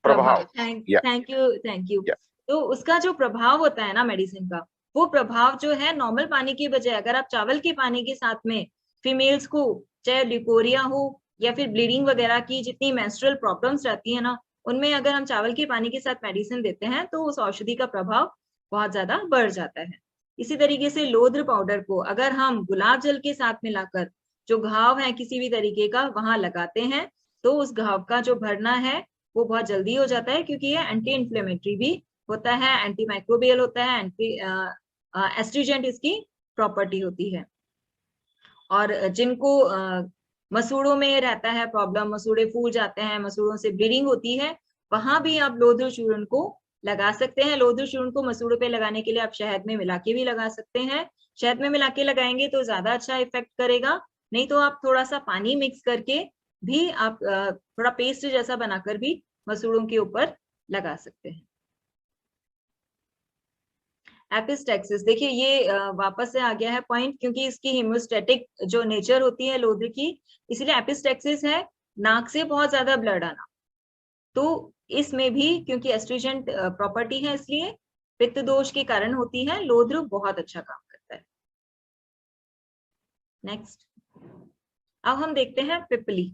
प्रभाव। Thank you. तो उसका जो प्रभाव होता है ना मेडिसिन का, वो प्रभाव जो है नॉर्मल पानी की बजाय अगर आप चावल के पानी के साथ में फीमेल्स को, चाहे ल्यूकोरिया हो या फिर ब्लीडिंग वगैरह की जितनी मेंस्ट्रुअल प्रॉब्लम्स रहती है ना, उनमें अगर हम चावल के पानी के साथ मेडिसिन देते हैं तो उस औषधि का प्रभाव बहुत ज्यादा बढ़ जाता है। इसी तरीके से लोद्र पाउडर को अगर हम गुलाब जल के साथ मिलाकर जो घाव है किसी भी तरीके का वहां लगाते हैं तो उस घाव का जो भरना है वो बहुत जल्दी हो जाता है, क्योंकि ये एंटी इन्फ्लेमेटरी भी होता है, एंटी माइक्रोबियल होता है, एंटी एस्ट्रीजेंट इसकी प्रॉपर्टी होती है। और जिनको मसूड़ों में रहता है प्रॉब्लम, मसूड़े फूल जाते हैं, मसूड़ों से ब्लीडिंग होती है, वहां भी आप लोद्र चूर्ण को लगा सकते हैं। लोद्र चूर्ण को मसूड़ों पे लगाने के लिए आप शहद में मिला के भी लगा सकते हैं। शहद में मिला के लगाएंगे तो ज्यादा अच्छा इफेक्ट करेगा, नहीं तो आप थोड़ा सा पानी मिक्स करके भी आप थोड़ा पेस्ट जैसा बनाकर भी मसूड़ों के ऊपर लगा सकते हैं। एपिस्टैक्सिस, देखिए ये वापस से आ गया है पॉइंट, क्योंकि इसकी हीमोस्टैटिक जो नेचर होती है लोद्र की, इसलिए एपिस्टैक्सिस है नाक से बहुत ज्यादा ब्लड आना। तो इसमें भी क्योंकि एस्ट्रीजेंट प्रॉपर्टी है इसलिए पित्त दोष के कारण होती है, लोद्र बहुत अच्छा काम करता है। नेक्स्ट, अब हम देखते हैं पिपली,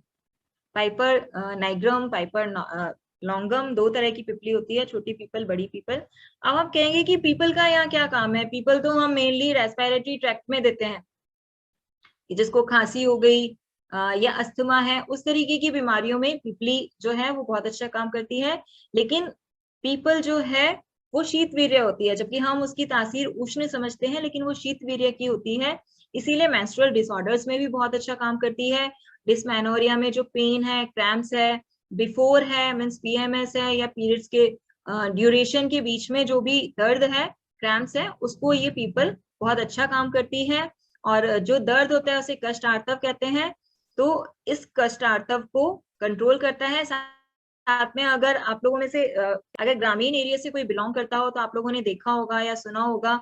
पाइपर नाइग्रम, पाइपर लॉन्गम, दो तरह की पिपली होती है, छोटी पीपल, बड़ी पीपल। अब आप कहेंगे कि पीपल का यहाँ क्या काम है? पीपल तो हम मेनली रेस्पिरेटरी ट्रैक्ट में देते हैं, जिसको खांसी हो गई या अस्थमा है, उस तरीके की बीमारियों में पीपली जो है वो बहुत अच्छा काम करती है। लेकिन पीपल जो है वो शीतवीर्य होती है, जबकि हम उसकी तासीर उष्ण समझते हैं, लेकिन वो शीतवीर्य की होती है। इसीलिए मेंस्ट्रुअल डिसऑर्डर्स में भी बहुत अच्छा काम करती है। डिस्मेनोरिया में जो पेन है, क्रैम्प्स है, बिफोर है मीन्स पीएमएस है, या पीरियड्स के ड्यूरेशन के बीच में जो भी दर्द है, क्रैम्प्स है, उसको ये पीपल बहुत अच्छा काम करती है। और जो दर्द होता है उसे कष्ट आर्तव कहते हैं, तो इस कष्ट आर्तव को कंट्रोल करता है। साथ में अगर आप लोगों में से अगर ग्रामीण एरिया से कोई बिलोंग करता हो तो आप लोगों ने देखा होगा या सुना होगा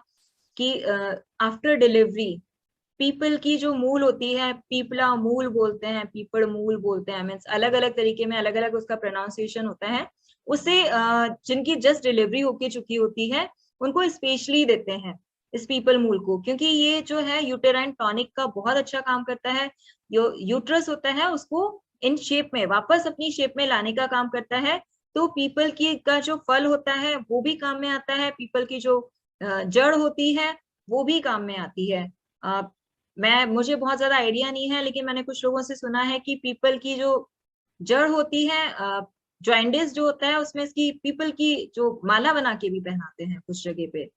कि आफ्टर डिलीवरी पीपल की जो मूल होती है, पीपला मूल बोलते हैं, पीपल मूल बोलते हैं, मीन्स अलग अलग तरीके में अलग अलग उसका प्रोनाउंसिएशन होता है। उससे जिनकी जस्ट डिलीवरी होके चुकी होती है उनको स्पेशली देते हैं इस पीपल मूल को, क्योंकि ये जो है यूटेराइन टॉनिक का बहुत अच्छा काम करता है। यूट्रस होता है उसको इन शेप में वापस अपनी शेप में लाने का काम करता है। तो पीपल की का जो फल होता है वो भी काम में आता है, पीपल की जो जड़ होती है वो भी काम में आती है। मुझे बहुत ज्यादा आइडिया नहीं है, लेकिन मैंने कुछ लोगों से सुना है कि पीपल की जो जड़ होती है, जॉइंडिस जो होता है उसमें इसकी पीपल की जो माला बना के भी पहनाते हैं कुछ जगह पे,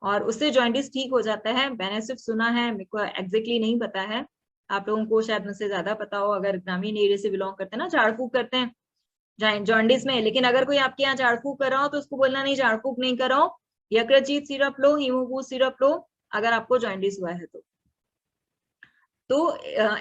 और उससे जॉइंडिस ठीक हो जाता है। मैंने सिर्फ सुना है, मेरे को एग्जैक्टली नहीं पता है, आप लोगों को शायद मुझसे ज्यादा पता हो अगर ग्रामीण एरिया से बिलोंग करते हैं ना, झाड़ फूक करते हैं जॉन्डिस में। लेकिन अगर कोई आपके यहाँ झाड़ फूक कर रहा हो तो उसको बोलना नहीं झाड़ फूक नहीं कर रहा हो, यकृतजीत सिरप लो, हीमोगूज सिरप लो अगर आपको जॉन्डिस हुआ है तो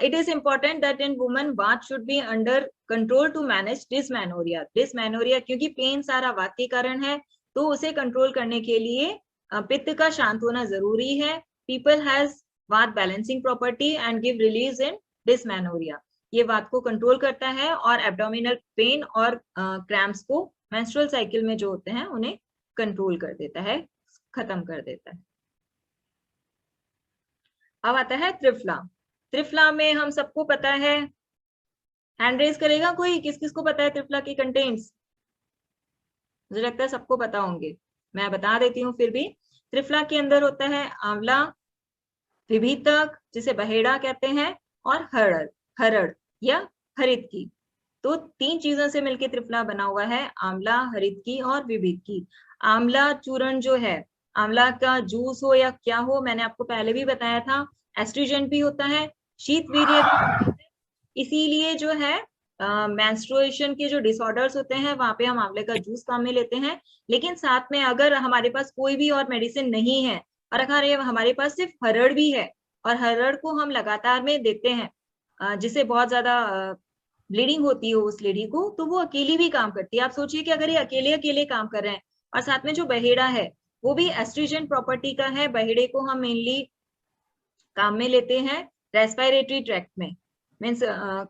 it is important that in women bath should be under control to manage dysmenorrhea। dysmenorrhea क्योंकि पेन सारा वात के कारण है, तो उसे कंट्रोल करने के लिए पित्त का शांत होना जरूरी है। people has वात balancing property and give release in dysmenorrhea। ये वात को कंट्रोल करता है और एब्डोमिनल पेन और क्रैम्प्स को मेंस्ट्रुअल साइकिल में जो होते हैं उन्हें कंट्रोल कर देता है, खत्म कर देता है। अब आता है त्रिफला। त्रिफला में हम सबको पता है, हैंड रेज करेगा कोई, किस किस को पता है त्रिफला के कंटेंट्स? मुझे लगता है सबको पता होंगे, मैं बता देती हूँ फिर भी। त्रिफला के अंदर होता है आंवला, विभीतक जिसे बहेड़ा कहते हैं, और हरड़ या हरितकी। तो तीन चीजों से मिलकर त्रिफला बना हुआ है, आंवला, हरितकी और विभीतकी। आंवला चूर्ण जो है, आंवला का जूस हो या क्या हो, मैंने आपको पहले भी बताया था, एस्ट्रीजेंट भी होता है, शीतवीर्य भी होता है। इसीलिए जो है मेंस्ट्रुएशन के जो डिसऑर्डर्स होते हैं वहां पे हम आंवले का जूस काम में लेते हैं। लेकिन साथ में अगर हमारे पास कोई भी और मेडिसिन नहीं है और अगर हमारे पास सिर्फ हरड़ भी है और हरड़ को हम लगातार में देते हैं जिसे बहुत ज्यादा ब्लीडिंग होती हो उस लेडी को, तो वो अकेली भी काम करती है। आप सोचिए कि अगर ये अकेले अकेले काम कर रहे हैं और साथ में जो बहेड़ा है वो भी एस्ट्रीजेंट प्रॉपर्टी का है, बहेड़े को हम मेनली काम में लेते हैं रेस्पिरेटरी ट्रैक्ट में। मीन्स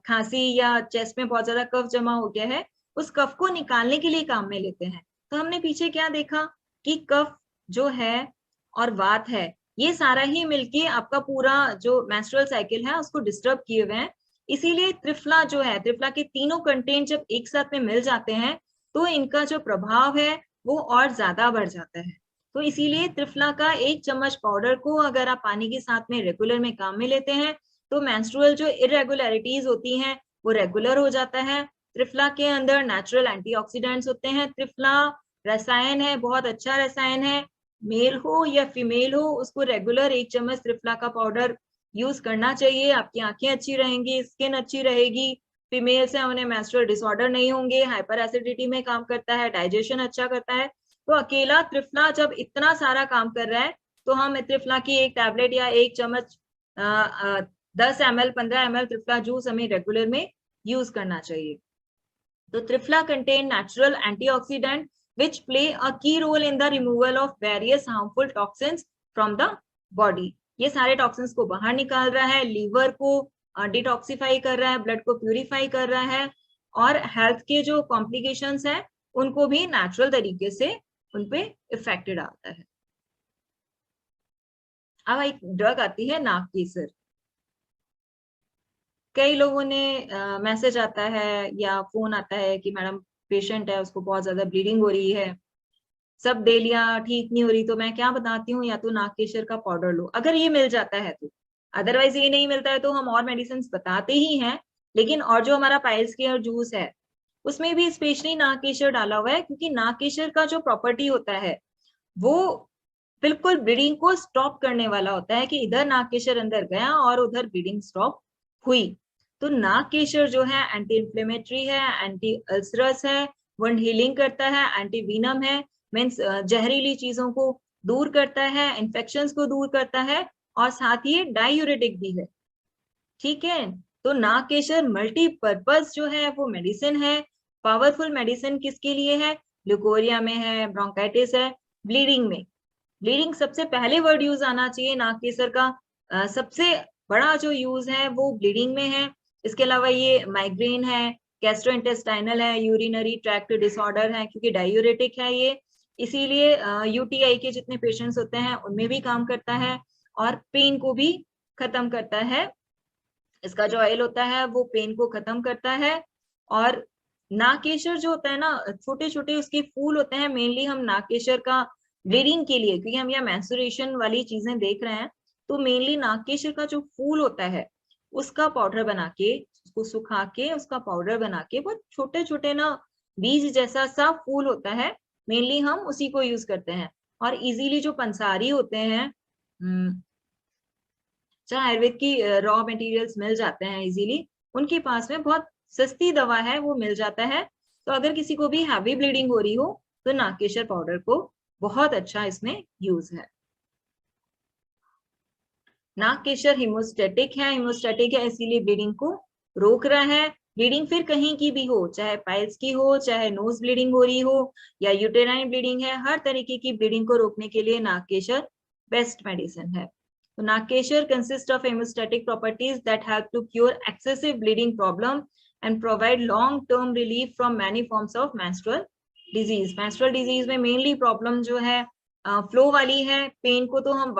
खांसी या चेस्ट में बहुत ज्यादा कफ जमा हो गया है, उस कफ को निकालने के लिए काम में लेते हैं। तो हमने पीछे क्या देखा कि कफ जो है और वात है, ये सारा ही मिलके आपका पूरा जो मेंस्ट्रुअल साइकिल है उसको डिस्टर्ब किए हुए हैं। इसीलिए त्रिफला जो है, त्रिफला के तीनों कंटेंट जब एक साथ में मिल जाते हैं तो इनका जो प्रभाव है वो और ज्यादा बढ़ जाता है। तो इसीलिए त्रिफला का 1 चम्मच पाउडर को अगर आप पानी के साथ में रेगुलर में काम में लेते हैं तो मेंस्ट्रुअल जो इरेगुलरिटीज होती हैं वो रेगुलर हो जाता है। त्रिफला के अंदर नेचुरल एंटीऑक्सीडेंट्स होते हैं। त्रिफला रसायन है, बहुत अच्छा रसायन है। मेल हो या फीमेल हो, उसको रेगुलर 1 चम्मच त्रिफला का पाउडर यूज करना चाहिए। आपकी आंखें अच्छी रहेंगी, स्किन अच्छी रहेगी, फीमेल से उन्हें मेंस्ट्रुअल डिसऑर्डर नहीं होंगे, हाइपर एसिडिटी में काम करता है, डाइजेशन अच्छा करता है। तो अकेला त्रिफला जब इतना सारा काम कर रहा है तो हम त्रिफला की 1 टैबलेट या 1 चम्मच 10 ml 15 ml त्रिफला जूस हमें रेगुलर में यूज करना चाहिए। तो triphala contain natural antioxidant which play a key role in the removal of various harmful toxins from the body। ये सारे टॉक्सिन्स को बाहर निकाल रहा है, लीवर को डिटॉक्सिफाई कर रहा है, ब्लड को प्यूरिफाई कर रहा है, और हेल्थ के जो कॉम्प्लिकेशंस हैं उनको भी नेचुरल तरीके से उनपे इफेक्ट डालता है। अब एक ड्रग आती है नाक केसर। कई लोगों ने मैसेज आता है या फोन आता है कि मैडम पेशेंट है, उसको बहुत ज्यादा ब्लीडिंग हो रही है, सब दे लिया, ठीक नहीं हो रही, तो मैं क्या बताती हूँ, या तो नाक केसर का पाउडर लो अगर ये मिल जाता है तो। अदरवाइज ये नहीं मिलता है तो हम और मेडिसिन बताते ही हैं, लेकिन और जो हमारा पाइल्स केयर जूस है उसमें भी स्पेशली नाक केसर डाला हुआ है, क्योंकि नाक केसर का जो प्रॉपर्टी होता है वो बिल्कुल ब्लीडिंग को स्टॉप करने वाला होता है, कि इधर नाक केसर अंदर गया और उधर ब्लीडिंग स्टॉप हुई। तो नाक केसर जो है एंटी इंफ्लेमेटरी है, एंटी अल्सरस है, वुंड हीलिंग करता है, एंटी वीनम है, मीन्स जहरीली चीजों को दूर करता है, इन्फेक्शंस को दूर करता है, और साथ ही डायूरेटिक भी है। ठीक है, तो नाक केसर मल्टीपर्पज जो है वो मेडिसिन है, पावरफुल मेडिसिन किसके लिए है, ल्यूकोरिया में है, ब्रोंकाइटिस है, ब्लीडिंग में। ब्लीडिंग सबसे पहले वर्ड यूज आना चाहिए नाक केसर का। सबसे बड़ा जो यूज है वो ब्लीडिंग में है। इसके अलावा ये माइग्रेन है, गैस्ट्रोइंटेस्टाइनल है, यूरिनरी ट्रैक्ट डिसऑर्डर है, क्योंकि डायूरेटिक है ये, इसीलिए यूटीआई के जितने पेशेंट्स होते हैं उनमें भी काम करता है, और पेन को भी खत्म करता है। इसका जो ऑयल होता है वो पेन को खत्म करता है। और नाकेशर जो होता है ना, छोटे छोटे उसके फूल होते हैं, मेनली हम नाकेशर का ब्लीडिंग के लिए, क्योंकि हम यहाँ मेंस्ट्रुएशन वाली चीजें देख रहे हैं, तो मेनली नाकेशर का जो फूल होता है उसका पाउडर बना के, उसको सुखा के उसका पाउडर बना के, बहुत छोटे छोटे ना बीज जैसा सा फूल होता है, मेनली हम उसी को यूज करते हैं। और इजीली जो पंसारी होते हैं, जहाँ आयुर्वेद की रॉ मटेरियल्स मिल जाते हैं इजीली, उनके पास में बहुत सस्ती दवा है वो मिल जाता है। तो अगर किसी को भी हैवी ब्लीडिंग हो रही हो तो नाकेशर पाउडर को बहुत अच्छा इसमें यूज है। नाकेशर हिमोस्टेटिक है इसीलिए ब्लीडिंग को रोक रहा है। ब्लीडिंग फिर कहीं की भी हो, चाहे पाइल्स की हो, चाहे नोज ब्लीडिंग हो रही हो, या यूटेराइन ब्लीडिंग है, हर तरीके की ब्लीडिंग को रोकने के लिए नाकेशर बेस्ट मेडिसिन है। So, Nakeshar consists of hemostatic properties that help to cure excessive bleeding problem and provide long-term relief from many forms of menstrual disease. Menstrual disease में mainly problem जो है flow वाली है। पेन को तो हम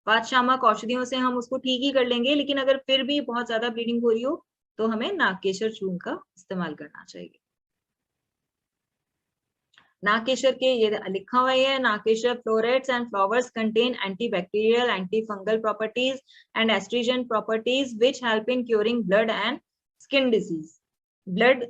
वात शामक औषधियों से हम उसको ठीक ही कर लेंगे, लेकिन अगर फिर भी बहुत ज्यादा ब्लीडिंग हो रही हो तो हमें नाकेशर चूर्ण का इस्तेमाल करना चाहिए। नाकेशर के ये लिखा हुआ है, nagkesar florets and flowers contain antibacterial, antifungal properties and astringent properties which help in curing blood and skin disease. Blood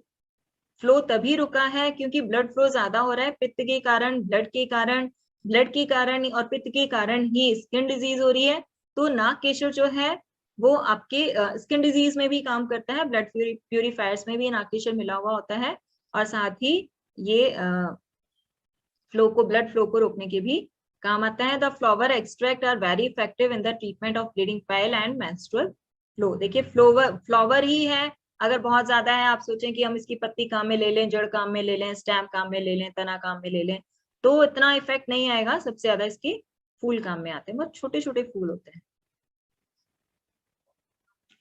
flow तभी रुका है क्योंकि ब्लड फ्लो ज्यादा हो रहा है, पित्त के कारण, ब्लड के कारण और पित्त के कारण ही स्किन डिजीज हो रही है। तो नाकेशर जो है वो आपके स्किन डिजीज में भी काम करता है, ब्लड प्यूरिफायर्स में भी नाकेशर मिला हुआ होता है, और साथ ही ये ब्लड फ्लो को रोकने के भी काम आता है। The flower extract are very effective in the treatment of bleeding pile and menstrual flow. देखिए फ्लावर ही है, अगर बहुत ज्यादा है, आप सोचें कि हम इसकी पत्ती काम में ले लें, जड़ काम में ले लें, स्टेम काम में ले लें, तना काम में ले लें, तो इतना इफेक्ट नहीं आएगा। सबसे ज्यादा इसके फूल काम में आते हैं, बहुत छोटे छोटे फूल होते हैं।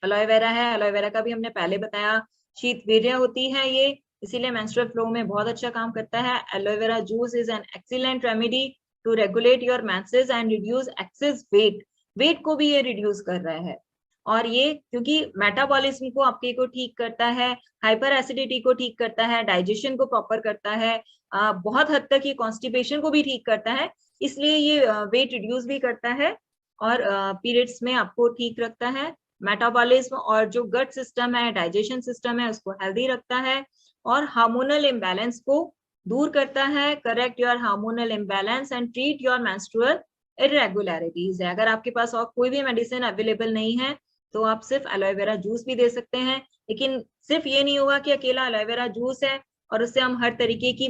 एलोवेरा है, एलोवेरा का भी हमने पहले बताया, शीत वीर्य होती है ये, इसीलिए मेंस्ट्रुअल फ्लो में बहुत अच्छा काम करता है। Aloe vera juice is an excellent remedy to regulate your menses and reduce excess weight, weight को भी ये रिड्यूस कर रहा है। और ये क्योंकि मेटाबॉलिज्म को आपके को ठीक करता है, हाइपर एसिडिटी को ठीक करता है, डाइजेशन को प्रॉपर करता है, बहुत हद तक ये कॉन्स्टिपेशन को भी ठीक करता है, इसलिए ये वेट रिड्यूस भी करता है और पीरियड्स में आपको ठीक रखता है। मेटाबॉलिज्म और जो गट सिस्टम है, डाइजेशन सिस्टम है, उसको हेल्दी रखता है और हार्मोनल इम्बैलेंस को दूर करता है। Correct your hormonal imbalance and treat your menstrual irregularities है। अगर आपके पास और कोई भी मेडिसिन अवेलेबल नहीं है तो आप सिर्फ एलोवेरा जूस भी दे सकते हैं, लेकिन सिर्फ ये नहीं होगा कि अकेला एलोवेरा जूस है और उससे हम हर तरीके की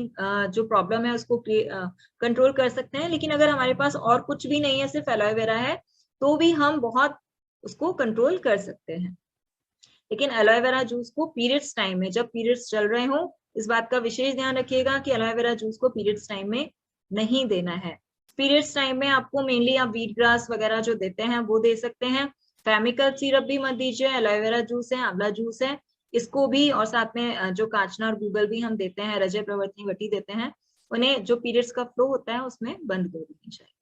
जो प्रॉब्लम है उसको कंट्रोल कर सकते हैं। लेकिन अगर हमारे पास और कुछ भी नहीं है, सिर्फ एलोवेरा है, तो भी हम बहुत उसको कंट्रोल कर सकते हैं। लेकिन एलोवेरा जूस को पीरियड्स टाइम में, जब पीरियड्स चल रहे हो, इस बात का विशेष ध्यान रखिएगा कि एलोवेरा जूस को पीरियड्स टाइम में नहीं देना है। पीरियड्स टाइम में आपको मेनली आप व्हीट ग्रास वगैरह जो देते हैं वो दे सकते हैं। फेमिकल सिरप भी मत दीजिए, एलोवेरा जूस है, आंवला जूस है, इसको भी, और साथ में जो काचना और गूगल भी हम देते हैं, रजय प्रवर्तनी वटी देते हैं, उन्हें जो पीरियड्स का फ्लो होता है उसमें बंद कर देनी चाहिए।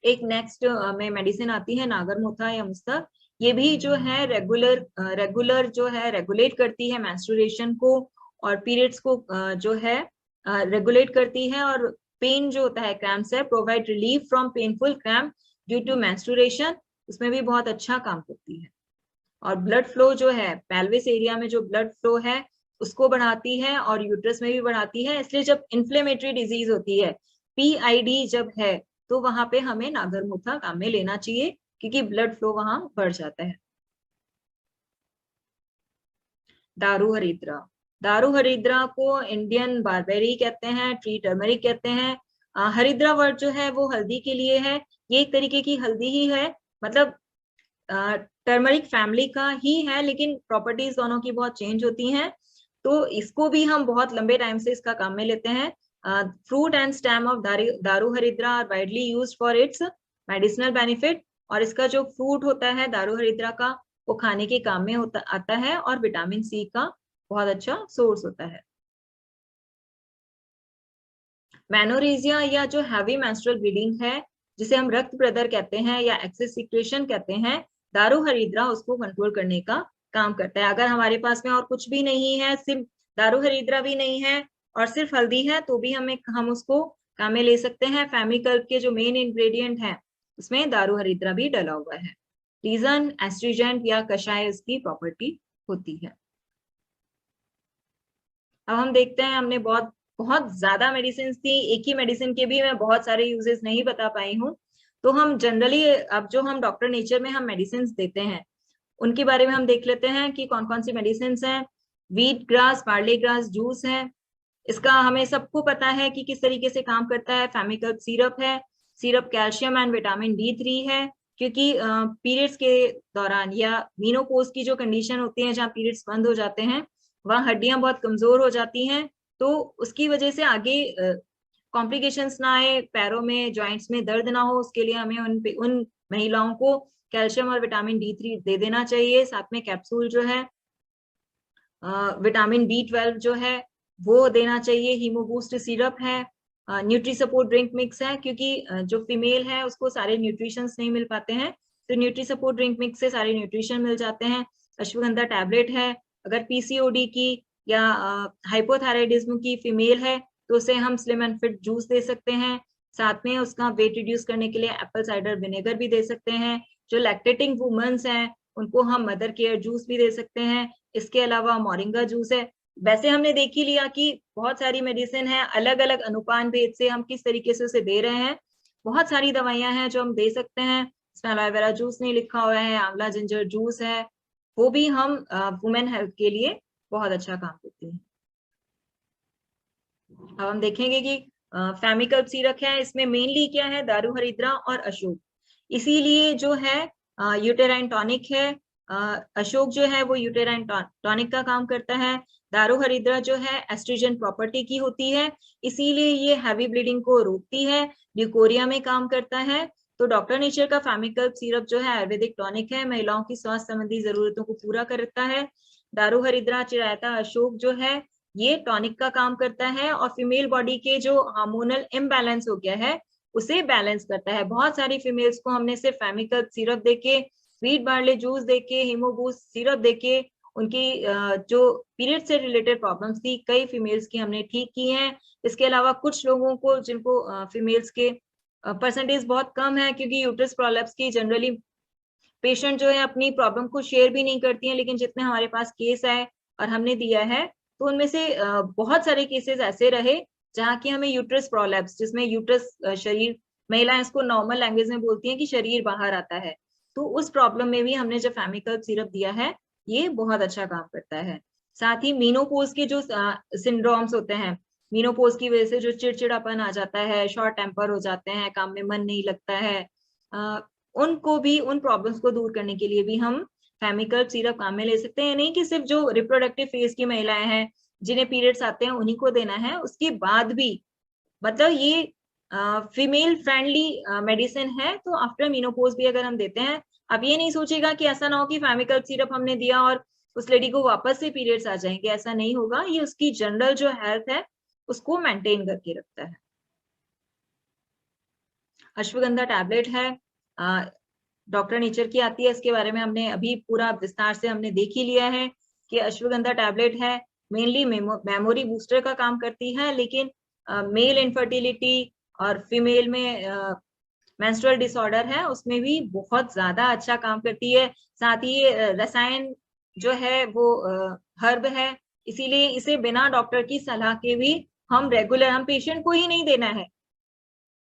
एक नेक्स्ट में मेडिसिन आती है नागरमोथा या मुस्तक, ये भी जो है रेगुलर जो है रेगुलेट करती है मेंस्ट्रुएशन को और पीरियड्स को जो है रेगुलेट करती है, और पेन जो होता है क्रैम्प्स है, provide relief from painful cramp due to menstruation, उसमें भी बहुत अच्छा काम करती है। और ब्लड फ्लो जो है पेल्विस एरिया में जो ब्लड फ्लो है उसको बढ़ाती है और यूट्रस में भी बढ़ाती है। इसलिए जब इन्फ्लेमेटरी डिजीज होती है, PID जब है, तो वहां पे हमें नागरमोथा काम में लेना चाहिए क्योंकि ब्लड फ्लो वहां बढ़ जाता है। दारू हरिद्रा, दारू हरिद्रा को इंडियन बारबेरी कहते हैं, ट्री टर्मरिक कहते हैं। हरिद्रा वर्ड जो है वो हल्दी के लिए है, ये एक तरीके की हल्दी ही है, मतलब टर्मरिक फैमिली का ही है, लेकिन प्रॉपर्टीज दोनों की बहुत चेंज होती हैं। तो इसको भी हम बहुत लंबे टाइम से इसका काम में लेते हैं। फ्रूट एंड स्टेम ऑफ दारू हरिद्रा are widely used for its medicinal benefit, और इसका जो फ्रूट होता है दारू हरिद्रा का, वो खाने के काम में आता है और विटामिन सी का बहुत अच्छा सोर्स होता है। मेनोरेजिया या जो हैवी मेंस्ट्रुअल ब्लीडिंग है, जिसे हम रक्त प्रदर कहते हैं या एक्सेस सिक्रेशन कहते हैं, दारू हरिद्रा उसको कंट्रोल करने का काम करता है। अगर हमारे पास में और कुछ भी नहीं है, सिर्फ दारू हरिद्रा भी नहीं है और सिर्फ हल्दी है, तो भी हम उसको काम में ले सकते हैं। फेमिकल्प के जो मेन इंग्रेडिएंट है उसमें दारू हरिद्रा भी डला हुआ है। रीजन एस्ट्रीजेंट या कषाय इसकी प्रॉपर्टी होती है। अब हम देखते हैं, हमने बहुत ज्यादा मेडिसिन थी, एक ही मेडिसिन के भी मैं बहुत सारे यूजेस नहीं बता पाई हूँ। तो हम जनरली अब जो हम डॉक्टर नेचर में हम मेडिसिन देते हैं उनके बारे में हम देख लेते हैं कि कौन कौन सी मेडिसिन हैं। Wheat grass, barley grass juice है, इसका हमें सबको पता है कि किस तरीके से काम करता है। फेमिकल्प सिरप है, syrup calcium and vitamin D3 है, क्योंकि पीरियड्स के दौरान या मीनोपॉज की जो कंडीशन होती है जहाँ पीरियड्स बंद हो जाते हैं, वहाँ हड्डियां बहुत कमजोर हो जाती हैं, तो उसकी वजह से आगे कॉम्प्लिकेशंस ना आए, पैरों में जॉइंट्स में दर्द ना हो, उसके लिए हमें उन महिलाओं को कैल्शियम और विटामिन D3 दे देना चाहिए। साथ में कैप्सूल जो है विटामिन B12 जो है वो देना चाहिए। हीमोबूस्ट सिरप है, न्यूट्री सपोर्ट ड्रिंक मिक्स है, क्योंकि जो फीमेल है उसको सारे न्यूट्रिशंस नहीं मिल पाते हैं, तो न्यूट्री सपोर्ट ड्रिंक मिक्स से सारे न्यूट्रिशन मिल जाते हैं। अश्वगंधा टैबलेट है, अगर PCOD की या हाइपोथायराइडिज्म की फीमेल है तो उसे हम स्लिम एंड फिट जूस दे सकते हैं। साथ में उसका वेट रिड्यूस करने के लिए एप्पल साइडर विनेगर भी दे सकते हैं। जो लैक्टेटिंग वुमेन्स हैं उनको हम मदर केयर जूस भी दे सकते हैं। इसके अलावा मोरिंगा जूस है। वैसे हमने देख ही लिया कि बहुत सारी मेडिसिन है, अलग अलग अनुपान भेद से हम किस तरीके से उसे दे रहे हैं। बहुत सारी दवाइयां हैं जो हम दे सकते हैं। इसमें एलोवेरा जूस नहीं लिखा हुआ है, आंवला जिंजर जूस है, वो भी हम वुमेन हेल्थ के लिए बहुत अच्छा काम करती है। अब हम देखेंगे कि फेमिकल्प सिरप है, इसमें मेनली क्या है, दारू हरिद्रा और अशोक, इसीलिए जो है यूटेराइन टॉनिक है। अशोक जो है वो यूटेराइन टॉनिक का काम करता है। दारू हरिद्रा जो है एस्ट्रोजन प्रॉपर्टी की होती है, इसीलिए ये हैवी ब्लीडिंग को रोकती है, ल्यूकोरिया में काम करता है। तो डॉक्टर नेचर का फैमिकल्प सिरप जो है आयुर्वेदिक टॉनिक है, महिलाओं की स्वास्थ्य संबंधी जरूरतों को पूरा करता है। दारू हरिद्रा चिरायता अशोक जो है ये टॉनिक का काम करता है और फीमेल बॉडी के जो हार्मोनल इम्बैलेंस हो गया है उसे बैलेंस करता है। बहुत सारी फीमेल्स को हमने सिर्फ फैमिकल्प सिरप देके, व्हीट बार्ले जूस देके, हीमोबूस्ट सिरप देके उनकी जो पीरियड से रिलेटेड प्रॉब्लम्स थी कई फीमेल्स की हमने ठीक की हैं। इसके अलावा कुछ लोगों को जिनको फीमेल्स के परसेंटेज बहुत कम है क्योंकि यूट्रस प्रोलैप्स की जनरली पेशेंट जो है अपनी प्रॉब्लम को शेयर भी नहीं करती हैं, लेकिन जितने हमारे पास केस आए और हमने दिया है तो उनमें से बहुत सारे केसेस ऐसे रहे जहाँ की हमें यूट्रस प्रोलैप्स, जिसमें यूट्रस शरीर, महिलाएं इसको नॉर्मल लैंग्वेज में बोलती हैं कि शरीर बाहर आता है, तो उस प्रॉब्लम में भी हमने जो फैमिकल्प सिरप दिया है ये बहुत अच्छा काम करता है। साथ ही मीनोपोज के जो सिंड्रोम्स होते हैं, मीनोपोज की वजह से जो चिड़चिड़ापन आ जाता है, शॉर्ट टेम्पर हो जाते हैं, काम में मन नहीं लगता है, उनको भी, उन प्रॉब्लम्स को दूर करने के लिए भी हम फैमिकल्प सिरप काम में ले सकते हैं। नहीं कि सिर्फ जो रिप्रोडक्टिव फेज की महिलाएं हैं जिन्हें पीरियड्स आते हैं उन्हीं को देना है, उसके बाद भी मतलब ये फीमेल फ्रेंडली मेडिसिन है, तो आफ्टर मीनोपोज भी अगर हम देते हैं, अब ये नहीं सोचेगा कि ऐसा ना हो कि फैमिकल्प सिरप हमने दिया और उस लेडी को वापस से पीरियड्स आ जाएंगे, ऐसा नहीं होगा। ये उसकी जनरल जो हेल्थ है उसको मेंटेन करके रखता है। अश्वगंधा टैबलेट है, डॉक्टर नेचर की आती है, इसके बारे में हमने अभी पूरा विस्तार से हमने देख ही लिया है कि अश्वगंधा टैबलेट है, मेनली मेमोरी बूस्टर का काम करती है, लेकिन मेल इनफर्टिलिटी और फीमेल में मेंस्ट्रुअल डिसऑर्डर है उसमें भी बहुत ज्यादा अच्छा काम करती है। साथ ही रसायन जो है वो हर्ब है, इसीलिए इसे बिना डॉक्टर की सलाह के भी हम रेगुलर, हम पेशेंट को ही नहीं देना है,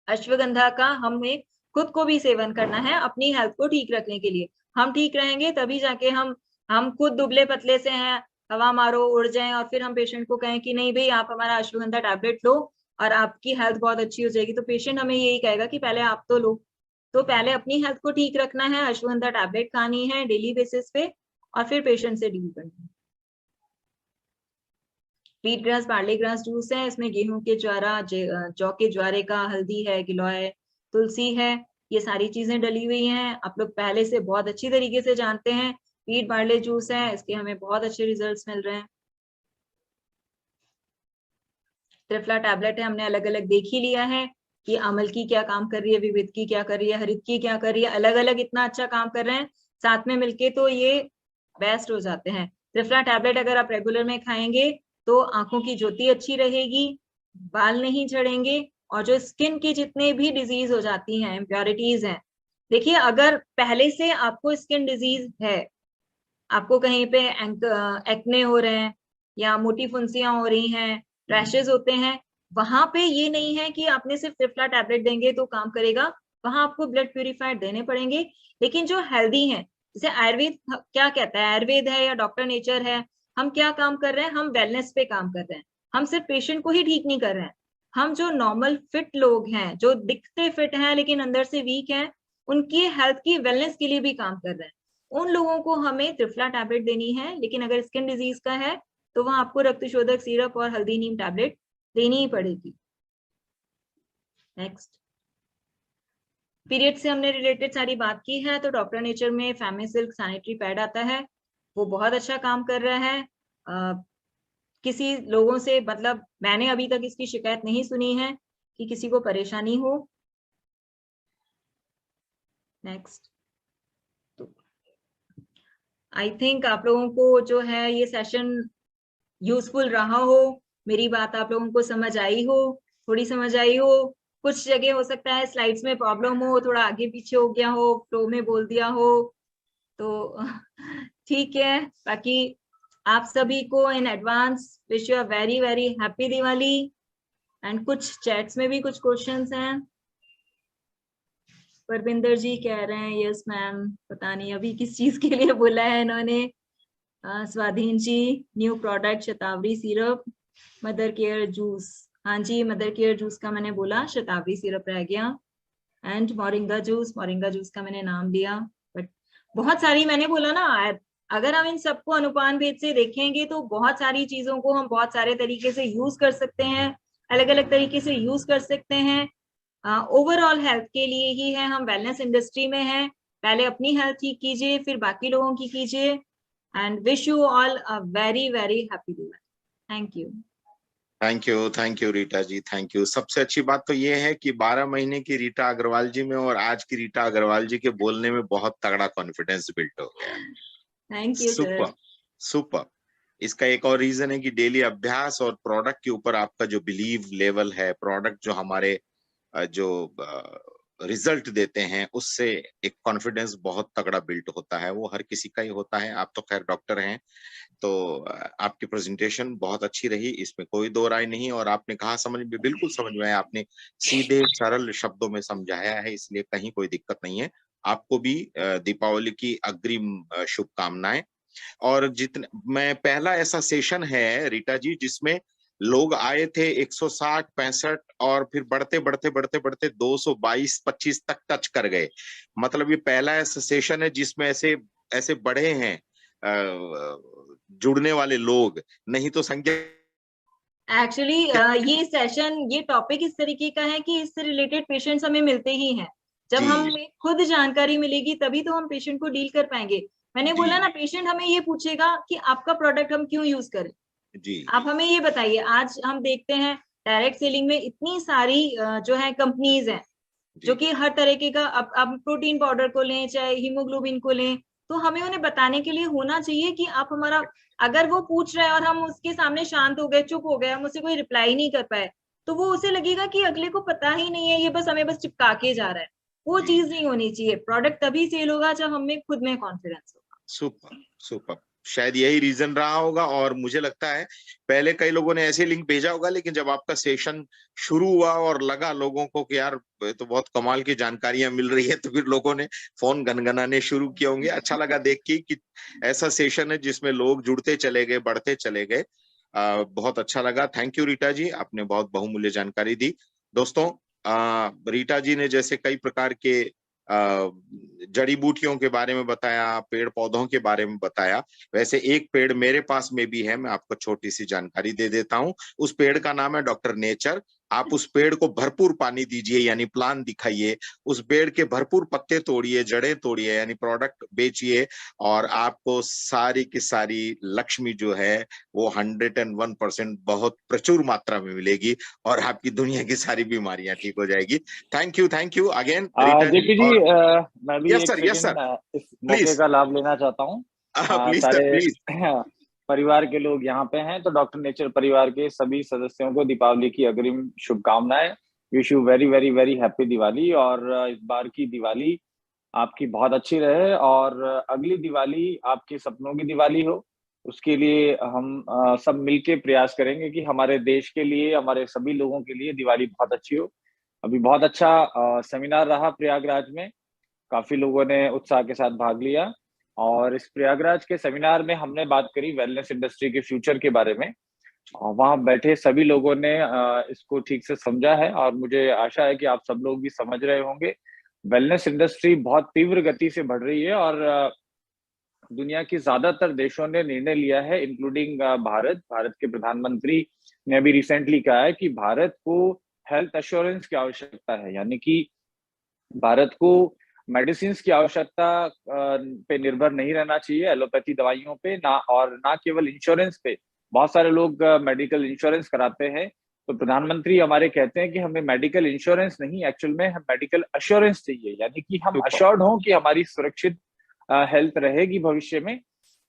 अश्वगंधा का हमें खुद को भी सेवन करना है अपनी हेल्थ को ठीक रखने के लिए। हम ठीक रहेंगे तभी जाके हम खुद दुबले पतले से हैं, हवा मारो उड़ जाएं और फिर हम पेशेंट को कहें कि नहीं भाई आप हमारा अश्वगंधा टैबलेट लो और आपकी हेल्थ बहुत अच्छी हो जाएगी, तो पेशेंट हमें यही कहेगा कि पहले आप तो लो। तो पहले अपनी हेल्थ को ठीक रखना है, अश्वगंधा टैबलेट खानी है डेली बेसिस पे और फिर पेशेंट से डील करना है। Wheat grass barley grass juice है, इसमें गेहूं के ज्वारा, जौ के ज्वारे का, हल्दी है, गिलोय, तुलसी है, ये सारी चीजें डली हुई हैं। आप लोग पहले से बहुत अच्छी तरीके से जानते हैं। व्हीट बार्ले जूस है, इसके हमें बहुत अच्छे रिजल्ट्स मिल रहे हैं। त्रिफला टैबलेट है, हमने अलग अलग देख ही लिया है कि अमल की क्या काम कर रही है, विविध की क्या कर रही है, हरित की क्या कर रही है, अलग अलग इतना अच्छा काम कर रहे हैं, साथ में मिलके तो ये बेस्ट हो जाते हैं। त्रिफला टैबलेट अगर आप रेगुलर में खाएंगे तो आंखों की ज्योति अच्छी रहेगी, बाल नहीं झड़ेंगे, और जो स्किन की जितने भी डिजीज हो जाती हैं, इम्प्योरिटीज हैं, देखिए अगर पहले से आपको स्किन डिजीज है, आपको कहीं पे एक्ने हो रहे हैं या मोटी फुंसियां हो रही हैं, रैशेज होते हैं, वहां पे ये नहीं है कि आपने सिर्फ त्रिफला टैबलेट देंगे तो काम करेगा, वहां आपको ब्लड प्यूरिफायर देने पड़ेंगे। लेकिन जो हेल्दी हैं, जैसे आयुर्वेद क्या कहता है, आयुर्वेद है या डॉक्टर नेचर है, हम क्या काम कर रहे हैं, हम वेलनेस पे काम कर रहे हैं, हम सिर्फ पेशेंट को ही ठीक नहीं कर रहे हैं, हम जो नॉर्मल फिट लोग हैं, जो दिखते फिट हैं लेकिन अंदर से वीक हैं, उनकी हेल्थ की वेलनेस के लिए भी काम कर रहे हैं। उन लोगों को हमें त्रिफला टैबलेट देनी है, लेकिन अगर स्किन डिजीज का है तो वहां आपको रक्तशोधक सिरप और हल्दी नीम टैबलेट देनी ही पड़ेगी। नेक्स्ट, पीरियड से हमने रिलेटेड सारी बात की है, तो डॉक्टर नेचर में फेमिसिल्क सैनिटरी पैड आता है, वो बहुत अच्छा काम कर रहा है। किसी लोगों से, मतलब मैंने अभी तक इसकी शिकायत नहीं सुनी है कि किसी को परेशानी हो। नेक्स्ट, आई थिंक आप लोगों को जो है ये सेशन यूजफुल रहा हो, मेरी बात आप लोगों को समझ आई हो, थोड़ी समझ आई हो। कुछ जगह हो सकता है स्लाइड्स में प्रॉब्लम हो, थोड़ा आगे पीछे हो गया हो, फ्लो में बोल दिया हो, तो ठीक है। बाकी आप सभी को in advance wish you a very very happy Diwali. And कुछ चैट्स में भी कुछ क्वेश्चंस हैं। परविंदर जी कह रहे हैं यस मैम, पता नहीं अभी किस चीज के लिए बोला है इन्होंने। स्वाधीन जी, न्यू प्रोडक्ट शतावरी सिरप, मदर केयर जूस, हाँ जी मदर केयर जूस का मैंने बोला, शतावरी सिरप रह गया। एंड मोरिंगा जूस का मैंने नाम लिया, बट बहुत सारी मैंने बोला ना, अगर हम इन सबको अनुपान भेद से देखेंगे तो बहुत सारी चीजों को हम बहुत सारे तरीके से यूज कर सकते हैं, अलग अलग तरीके से यूज कर सकते हैं। ओवरऑल हेल्थ के लिए ही है, हम वेलनेस इंडस्ट्री में हैं, पहले अपनी हेल्थ ठीक कीजिए फिर बाकी लोगों की कीजिए। And wish you all a very very happy Diwali. Thank you. Thank you Rita ji, thank you. सबसे अच्छी बात तो ये है कि 12 महीने की रीटा अग्रवाल जी में और आज की रीटा अग्रवाल जी के बोलने में बहुत तगड़ा कॉन्फिडेंस बिल्ड हो गया। Thank you sir. Super super. इसका एक और रीजन है कि डेली अभ्यास और प्रोडक्ट के ऊपर आपका जो बिलीव लेवल है, प्रोडक्ट जो हमारे जो रिजल्ट देते हैं उससे एक कॉन्फिडेंस बहुत तगड़ा बिल्ड होता है। वो हर किसी का ही होता है। आप तो खैर डॉक्टर हैं, तो आपकी प्रेजेंटेशन बहुत अच्छी रही, इसमें कोई दो राय नहीं। और आपने कहा समझ में, बिल्कुल समझ में आया, आपने सीधे सरल शब्दों में समझाया है, इसलिए कहीं कोई दिक्कत नहीं है। आपको भी दीपावली की अग्रिम शुभकामनाएं। और जितने मैं पहला ऐसा सेशन है रीटा जी जिसमें लोग आए थे 160 65 और फिर बढ़ते बढ़ते बढ़ते बढ़ते 222 25 तक टच कर गए। मतलब ये पहला ऐसा सेशन है जिसमें ऐसे ऐसे बढ़े हैं जुड़ने वाले लोग, नहीं तो संख्या एक्चुअली ये सेशन, ये टॉपिक इस तरीके का है कि इससे रिलेटेड पेशेंट्स हमें मिलते ही हैं। जब जी हमें खुद जानकारी मिलेगी तभी तो हम पेशेंट को डील कर पाएंगे। मैंने जी बोला ना, पेशेंट हमें ये पूछेगा कि आपका प्रोडक्ट हम क्यों यूज करें। जी आप हमें ये बताइए, आज हम देखते हैं डायरेक्ट सेलिंग में इतनी सारी जो है कंपनीज हैं जो जी कि हर तरीके का, अब प्रोटीन पाउडर को लें चाहे हीमोग्लोबिन को लें, तो हमें उन्हें बताने के लिए होना चाहिए कि आप हमारा, अगर वो पूछ रहे हैं और हम उसके सामने शांत हो गए, चुप हो गए, हम उसे कोई रिप्लाई नहीं कर पाए, तो वो उसे लगेगा कि अगले को पता ही नहीं है, ये बस हमें बस चिपका के जा रहा है। वो जी। चीज नहीं होनी चाहिए। प्रोडक्ट तभी सेल होगा जब हमें खुद में कॉन्फिडेंस होगा। Super super. शायद यही रीजन रहा होगा। और मुझे लगता है पहले कई लोगों ने ऐसे लिंक भेजा होगा, लेकिन जब आपका सेशन शुरू हुआ और लगा लोगों को कि यार ये तो बहुत कमाल की जानकारियां मिल रही है, तो फिर लोगों ने फोन गनगनाने शुरू किए होंगे। अच्छा लगा देख के कि ऐसा सेशन है जिसमें लोग जुड़ते चले गए, बढ़ते चले गए। बहुत अच्छा लगा। थैंक यू रीटा जी, आपने बहुत बहुमूल्य जानकारी दी। दोस्तों, रीटा जी ने जैसे कई प्रकार के जड़ी बूटियों के बारे में बताया, पेड़ पौधों के बारे में बताया, वैसे एक पेड़ मेरे पास में भी है, मैं आपको छोटी सी जानकारी दे देता हूं। उस पेड़ का नाम है डॉक्टर नेचर। आप उस पेड़ को भरपूर पानी दीजिए, यानी प्लान दिखाइए, उस पेड़ के भरपूर पत्ते तोड़िए, जड़ें तोड़िए, यानी प्रोडक्ट बेचिए, और आपको सारी की सारी लक्ष्मी जो है वो 101% बहुत प्रचुर मात्रा में मिलेगी और आपकी दुनिया की सारी बीमारियां ठीक हो जाएगी। Thank you again Rita ji. JP ji, और मैं भी एक यस सेकंड सर, इस मौके प्लीज का लाभ लेना चाहता हूँ। प्लीज सर, सारे प्लीज। परिवार के लोग यहाँ पे हैं, तो डॉक्टर नेचर परिवार के सभी सदस्यों को दीपावली की अग्रिम शुभकामनाएं। Wish you very very very happy Diwali. और इस बार की दिवाली आपकी बहुत अच्छी रहे और अगली दिवाली आपके सपनों की दिवाली हो। उसके लिए हम सब मिलके प्रयास करेंगे कि हमारे देश के लिए, हमारे सभी लोगों के लिए दिवाली बहुत अच्छी हो। अभी बहुत अच्छा सेमिनार रहा प्रयागराज में, काफी लोगों ने उत्साह के साथ भाग लिया। और इस प्रयागराज के सेमिनार में हमने बात करी वेलनेस इंडस्ट्री के फ्यूचर के बारे में। और वहां बैठे सभी लोगों ने इसको ठीक से समझा है और मुझे आशा है कि आप सब लोग भी समझ रहे होंगे। वेलनेस इंडस्ट्री बहुत तीव्र गति से बढ़ रही है और दुनिया के ज्यादातर देशों ने निर्णय लिया है, इंक्लूडिंग भारत। भारत के प्रधानमंत्री ने भी रिसेंटली कहा है कि भारत को हेल्थ एश्योरेंस की आवश्यकता है, यानी कि भारत को मेडिसिन की आवश्यकता पे निर्भर नहीं रहना चाहिए, एलोपैथी दवाइयों पे ना, और ना केवल इंश्योरेंस पे। बहुत सारे लोग मेडिकल इंश्योरेंस कराते हैं, तो प्रधानमंत्री हमारे कहते हैं कि हमें मेडिकल इंश्योरेंस नहीं, एक्चुअल में हम मेडिकल अश्योरेंस चाहिए, यानी कि हम अश्योर्ड हों कि हमारी सुरक्षित हेल्थ रहेगी भविष्य में।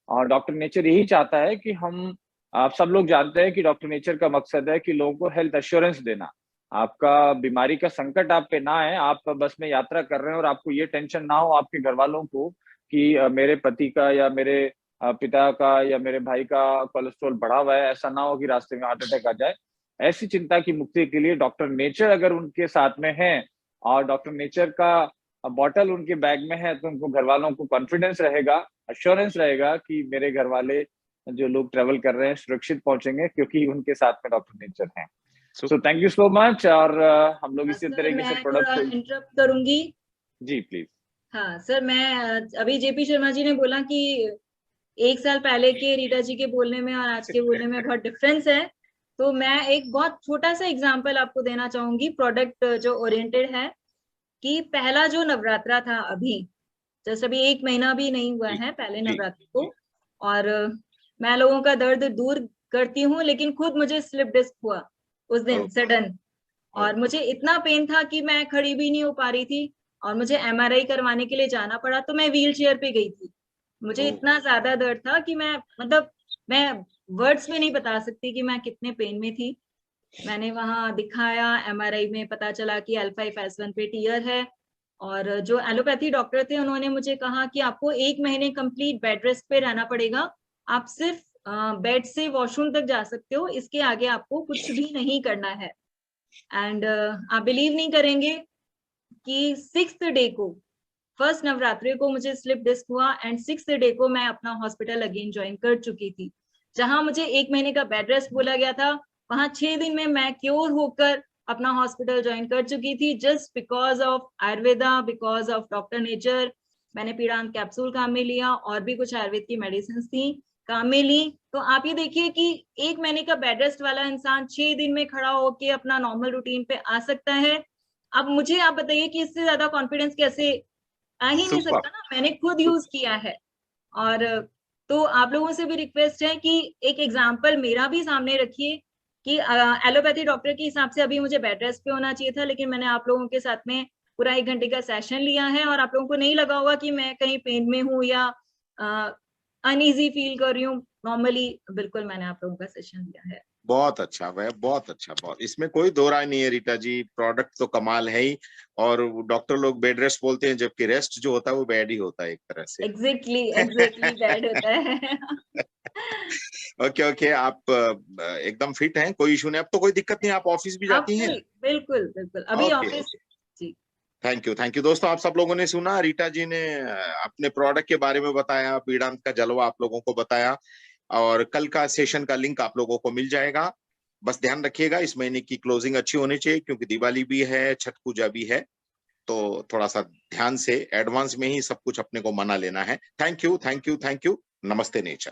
और डॉक्टर नेचर यही चाहता है कि हम, आप सब लोग जानते हैं कि डॉक्टर नेचर का मकसद है कि लोगों को हेल्थ एश्योरेंस देना। आपका बीमारी का संकट आप पे ना आए, आप बस में यात्रा कर रहे हैं और आपको ये टेंशन ना हो आपके घर वालों को कि मेरे पति का या मेरे पिता का या मेरे भाई का कोलेस्ट्रॉल बढ़ा हुआ है, ऐसा ना हो कि रास्ते में हार्ट अटैक आ जाए। ऐसी चिंता की मुक्ति के लिए डॉक्टर नेचर अगर उनके साथ में है और डॉक्टर नेचर का बॉटल उनके बैग में है, तो उनको घर वालों को कॉन्फिडेंस रहेगा, अश्योरेंस रहेगा कि मेरे घर वाले जो लोग ट्रेवल कर रहे हैं सुरक्षित पहुंचेंगे, क्योंकि उनके साथ में डॉक्टर नेचर हैं। So thank you so much. और हम लोग इसी सर तरीके से मैं प्रोडक्ट थोड़ा को, इंटरप्ट करूंगी। जी प्लीज। हाँ सर, मैं अभी जेपी शर्मा जी ने बोला कि 1 साल पहले के रीटा जी के बोलने में और आज के बोलने में बहुत डिफरेंस है। तो मैं एक बहुत छोटा सा एग्जांपल आपको देना चाहूंगी प्रोडक्ट जो ओरिएंटेड है, कि पहला जो नवरात्रा था अभी, जैसे अभी 1 महीना भी नहीं हुआ है पहले नवरात्रि को, और मैं लोगों का दर्द दूर करती हूँ, लेकिन खुद मुझे स्लिप डिस्क हुआ उस दिन सडन, और मुझे इतना पेन था कि मैं खड़ी भी नहीं हो पा रही थी, और मुझे MRI करवाने के लिए जाना पड़ा, तो मैं व्हील चेयर पे गई थी। मुझे इतना ज्यादा दर्द था कि मैं वर्ड्स में नहीं बता सकती कि मैं कितने पेन में थी। मैंने वहां दिखाया, MRI में पता चला कि L5S1 पे टीयर है, और जो एलोपैथी डॉक्टर थे उन्होंने मुझे कहा कि आपको 1 महीने कंप्लीट बेड रेस्ट पे रहना पड़ेगा, आप सिर्फ बेड से वॉशरूम तक जा सकते हो, इसके आगे आपको कुछ भी नहीं करना है। एंड आप बिलीव नहीं करेंगे कि 6th डे को, फर्स्ट नवरात्रि को मुझे स्लिप डिस्क हुआ, एंड 6th डे को मैं अपना हॉस्पिटल अगेन ज्वाइन कर चुकी थी। जहां मुझे 1 महीने का बेड रेस्ट बोला गया था, वहां 6 दिन में मैं क्योर होकर अपना हॉस्पिटल ज्वाइन कर चुकी थी, just because of Ayurveda, because of doctor nature. मैंने पीड़ांत कैप्सूल काम में लिया, और भी कुछ आयुर्वेद की मेडिसिन थी काम में ली। तो आप ये देखिए कि 1 महीने का बेड रेस्ट वाला इंसान 6 दिन में खड़ा होके अपना नॉर्मल रूटीन पे आ सकता है। अब मुझे आप बताइए कि इससे ज्यादा कॉन्फिडेंस कैसे आ ही नहीं सकता ना, मैंने खुद यूज किया है। और तो आप लोगों से भी रिक्वेस्ट है कि एक एग्जांपल मेरा भी सामने रखिए कि एलोपैथी डॉक्टर के हिसाब से अभी मुझे बेड रेस्ट पे होना चाहिए था, लेकिन मैंने आप लोगों के साथ में पूरा 1 घंटे का सेशन लिया है, और आप लोगों को नहीं लगा होगा कि मैं कहीं पेन में हूँ या अनईजी फील कर रही हूँ। नॉर्मली बिल्कुल मैंने आप लोगों का सेशन लिया है। बहुत अच्छा, वह बहुत अच्छा, बहुत, इसमें कोई दो राय नहीं है रीटा जी, प्रोडक्ट तो कमाल है ही। और डॉक्टर लोग बेड रेस्ट बोलते हैं, जबकि रेस्ट जो होता है वो बेड ही होता है एक तरह से। एग्जैक्टली बेड होता है। ओके ओके, आप एकदम फिट हैं, कोई इशू नहीं, अब तो कोई दिक्कत नहीं, आप ऑफिस भी जाती हैं? बिल्कुल बिल्कुल, अभी ओके, ऑफिस। जी, थैंक यू दोस्तों, आप सब लोगों ने सुना, रीटा जी ने अपने प्रोडक्ट के बारे में बताया, पीड़ांत का जलवा आप लोगों को बताया, और कल का सेशन का लिंक आप लोगों को मिल जाएगा। बस ध्यान रखिएगा, इस महीने की क्लोजिंग अच्छी होनी चाहिए, क्योंकि दिवाली भी है, छठ पूजा भी है, तो थोड़ा सा ध्यान से एडवांस में ही सब कुछ अपने को मना लेना है। Thank you. नमस्ते नेचर।